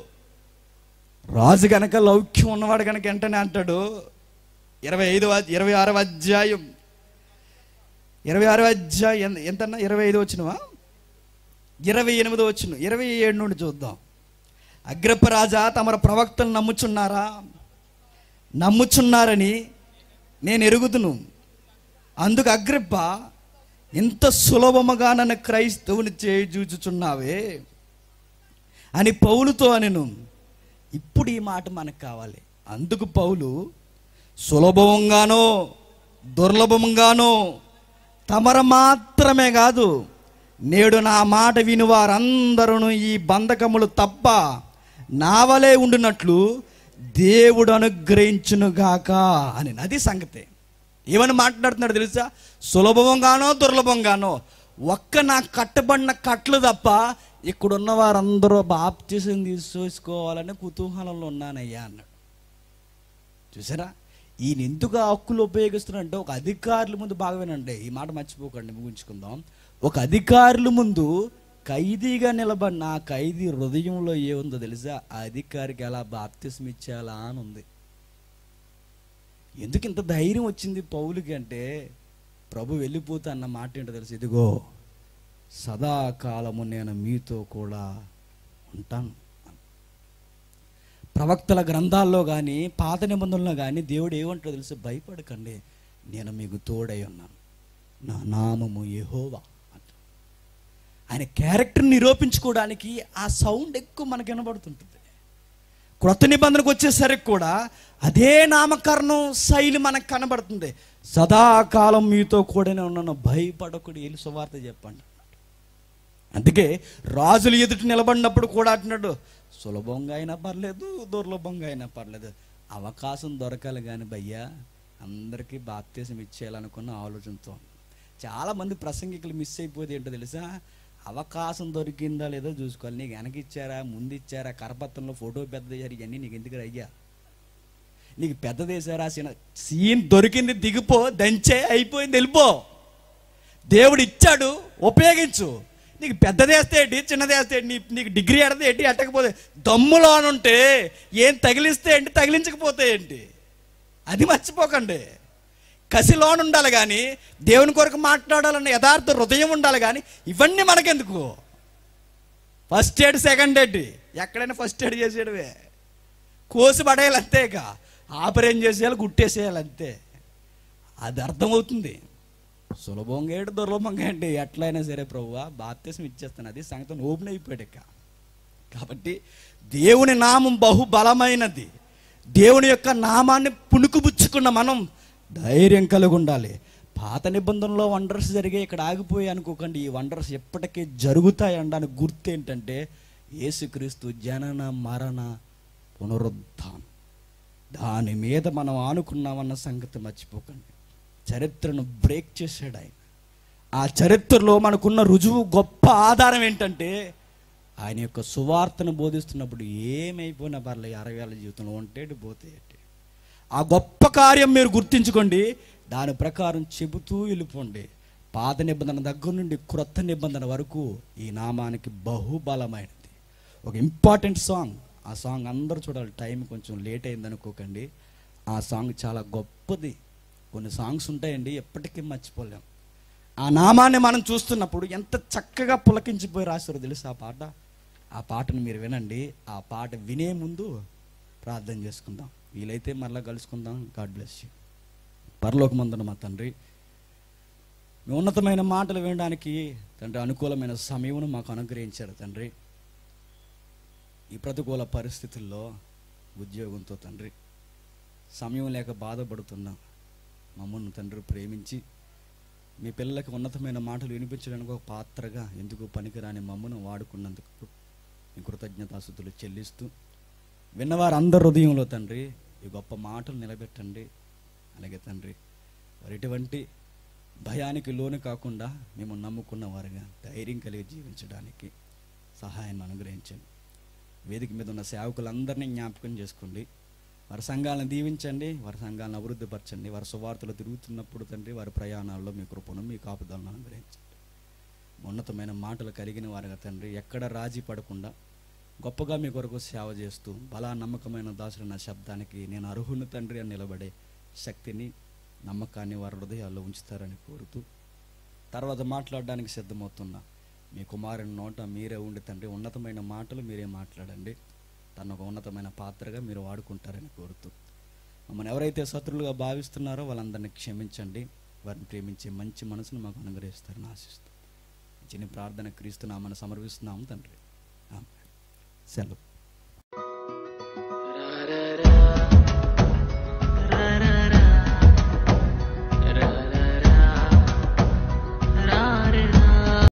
రాజు కనుక లౌక్యం ఉన్నవాడు కనుక వెంటనే అంటాడు 26వ అధ్యాయం 26వ అధ్యాయం ఎంతన్నా 25 వచ్చినవా 28 వచ్చిన 27 నుండి చూద్దాం. అగ్రిప్ప రాజా, తమరు ప్రవక్తలు నమ్ముచున్నారని నేను ఎరుగుదును. అందుకు అగ్రిప్ప, ఇంత సులభముగా నన్ను క్రైస్తవుని చేజూచుచున్నావే అని పౌలుతో అనెను. ఇప్పుడు ఈ మాట మనకు కావాలి. అందుకు పౌలు, సులభంగానో దుర్లభంగానో తమరు మాత్రమే కాదు, నేడు నా మాట విని వారందరూ ఈ బంధకములు తప్ప నావలే ఉండినట్లు దేవుడు అనుగ్రహించునుగాక అని. అది సంగతి. ఏమని మాట్లాడుతున్నాడు తెలుసా? సులభంగానో దుర్లభంగానో ఒక్క నా కట్టబడిన కట్లు తప్ప ఇక్కడున్న వారందరూ బాప్తిసం తీసుకోవాలని కుతూహలంలో ఉన్నానయ్యా అన్నాడు. చూసారా, ఈయన ఎందుకు ఆ హక్కులు ఉపయోగిస్తున్నాడంటే, ఒక అధికారుల ముందు బాగా వినండి, ఈ మాట మర్చిపోకండి, ముగించుకుందాం. ఒక అధికారుల ముందు ఖైదీగా నిలబడిన ఆ ఖైదీ హృదయంలో ఏముందో తెలుసా? ఆ అధికారికి ఎలా బాప్తిసం ఇచ్చేలా అని ఉంది. ఎందుకు ఇంత ధైర్యం వచ్చింది పౌలుకి అంటే, ప్రభు వెళ్ళిపోతా అన్న మాట ఏంటో తెలుసు? ఇదిగో సదాకాలము నేను మీతో కూడా ఉంటాను. ప్రవక్తల గ్రంథాల్లో కానీ పాత నిబంధనలో కానీ దేవుడు ఏమంటాడో తెలుసు? భయపడకండి, నేను మీకు తోడై ఉన్నాను, నా నామము యెహోవా అంట. ఆయన క్యారెక్టర్ నిరూపించుకోవడానికి ఆ సౌండ్ ఎక్కువ మనకు వినబడుతుంటుంది. క్రొత్త నిబంధనకు వచ్చేసరికి కూడా అదే నామకరణం శైలి మనకు కనబడుతుంది. సదాకాలం మీతో కూడానే ఉన్నాను, భయపడకుడు, వెళ్ళి సువార్త చెప్పండి. అందుకే రాజులు ఎదుటి నిలబడినప్పుడు కూడా అంటున్నాడు, సులభంగా అయినా పర్లేదు, దుర్లభంగా అయినా పర్లేదు, అవకాశం దొరకాలి కానీ భయ్యా అందరికీ బాప్తిసం ఇచ్చేయాలనుకున్న ఆలోచనతో. చాలామంది ప్రసంగికులు మిస్ అయిపోతే ఏంటో తెలుసా? అవకాశం దొరికిందా లేదో చూసుకోవాలి. నీకు వెనక ఇచ్చారా, ముందు ఇచ్చారా, కరపత్రంలో ఫోటో పెద్ద చేశారు, ఇవన్నీ నీకు ఎందుకు అయ్యా? నీకు పెద్దదేశారా, సీన్ దొరికింది, దిగిపో, దంచే, అయిపోయింది, వెళ్ళిపో. దేవుడు ఇచ్చాడు, ఉపయోగించు. నీకు పెద్దదేస్తే ఏంటి, చిన్నదేస్తే ఏంటి, నీకు డిగ్రీ ఎడదే ఏంటి, ఎట్టకపోతే దమ్ములోనుంటే ఏం తగిలిస్తే ఏంటి, తగిలించకపోతే ఏంటి, అది మర్చిపోకండి. కసిలోను ఉండాలి కానీ, దేవుని కొరకు మాట్లాడాలన్న యథార్థ హృదయం ఉండాలి కానీ, ఇవన్నీ మనకెందుకు? ఫస్ట్ ఎయిడ్ సెకండ్ ఎయిడ్ ఎక్కడైనా ఫస్ట్ ఎయిడ్ చేసేయడమే, కోసి పడేయాలి అంతేక, ఆపరేషన్ చేసేయాలి, గుట్టేసేయాలి అంతే. అది అర్థమవుతుంది. సులభంగా ఏంటి, దుర్లభంగా ఏంటి, ఎట్లయినా సరే ప్రభువా బాప్తిసం ఇచ్చేస్తాను, అది సంగతి ఓపెన్ అయిపోయాడు ఇక. కాబట్టి దేవుని నామం బహుబలమైనది. దేవుని యొక్క నామాన్ని పుణుకుపుచ్చుకున్న మనం ధైర్యం కలిగి ఉండాలి. పాత నిబంధనలో వండర్స్ జరిగే, ఇక్కడ ఆగిపోయి అనుకోకండి. ఈ వండర్స్ ఎప్పటికీ జరుగుతాయి అనడానికి గుర్తు ఏంటంటే, యేసుక్రీస్తు జనన మరణ పునరుద్ధానం, దాని మీద మనం ఆనుకున్నామన్న సంగతి మర్చిపోకండి. చరిత్రను బ్రేక్ చేశాడు ఆయన. ఆ చరిత్రలో మనకున్న రుజువు, గొప్ప ఆధారం ఏంటంటే, ఆయన యొక్క సువార్తను బోధిస్తున్నప్పుడు ఏమైపోయినా పర్లేదు, 60 ఏళ్ళ జీవితంలో ఉంటేటి పోతే ఏంటి, ఆ గొప్ప కార్యం మీరు గుర్తించుకోండి, దాని ప్రకారం చెబుతూ వెళ్ళిపోండి. పాత నిబంధన దగ్గర నుండి క్రొత్త నిబంధన వరకు ఈ నామానికి బహుబలమైనది. ఒక ఇంపార్టెంట్ సాంగ్, ఆ సాంగ్ అందరూ చూడాలి. టైం కొంచెం లేట్ అయింది అనుకోకండి, ఆ సాంగ్ చాలా గొప్పది. కొన్ని సాంగ్స్ ఉంటాయండి ఎప్పటికీ మర్చిపోలేం. ఆ నామాన్ని మనం చూస్తున్నప్పుడు ఎంత చక్కగా పులకించిపోయి రాశారో తెలుసు ఆ పాట. ఆ పాటను మీరు వినండి. ఆ పాట వినే ముందు ప్రార్థన చేసుకుందాం. వీలైతే మరలా కలుసుకుందాం. God bless you. పరలోకమందున మా తండ్రి, మీ ఉన్నతమైన మాటలు వినడానికి తండ్రి అనుకూలమైన సమయమును మాకు అనుగ్రహించారు తండ్రి. ఈ ప్రతికూల పరిస్థితుల్లో ఉద్యోగంతో తండ్రి సమయం లేక బాధపడుతున్నాం. మమ్మల్ని తండ్రి ప్రేమించి మీ పిల్లలకి ఉన్నతమైన మాటలు వినిపించడానికి ఒక పాత్రగా ఎందుకు పనికిరాని మమ్మను వాడుకున్నందుకు మీ కృతజ్ఞతాస్తుతులు చెల్లిస్తూ, విన్నవారు అందరి హృదయంలో తండ్రి ఈ గొప్ప మాటలు నిలబెట్టండి. అలాగే తండ్రి వారు ఎటువంటి భయానికి లోను కాకుండా మేము నమ్ముకున్న వారుగా ధైర్యం కలిగి జీవించడానికి సహాయాన్ని అనుగ్రహించండి. వేదిక మీద ఉన్న సేవకులందరినీ జ్ఞాపకం చేసుకోండి. వారి సంఘాలను దీవించండి, వారి సంఘాలను అభివృద్ధిపరచండి. వారి సువార్తలు తిరుగుతున్నప్పుడు తండ్రి వారి ప్రయాణాల్లో మీ కృపను, మీ కాపుదలను అనుగ్రహించండి. ఉన్నతమైన మాటలు కలిగిన వారుగా తండ్రి, ఎక్కడ రాజీ పడకుండా గొప్పగా మీ కొరకు సేవ చేస్తూ బలా నమ్మకమైన దాసులు నా శబ్దానికి నేను అర్హుని తండ్రి అని నిలబడే శక్తిని, నమ్మకాన్ని వారి హృదయాల్లో ఉంచుతారని కోరుతూ, తర్వాత మాట్లాడడానికి సిద్ధమవుతున్న మీ కుమారుని నోట మీరే ఉండి తండ్రి, ఉన్నతమైన మాటలు మీరే మాట్లాడండి, తను ఒక ఉన్నతమైన పాత్రగా మీరు వాడుకుంటారని కోరుతూ, మమ్మల్ని ఎవరైతే శత్రులుగా భావిస్తున్నారో వాళ్ళందరినీ క్షమించండి, వారిని ప్రేమించే మంచి మనసును మాకు అనుగ్రహిస్తారని ఆశిస్తూ చిన్న ప్రార్థన క్రీస్తు నామమున సమర్పిస్తున్నాము తండ్రి. ఆమేన్. సెలవు.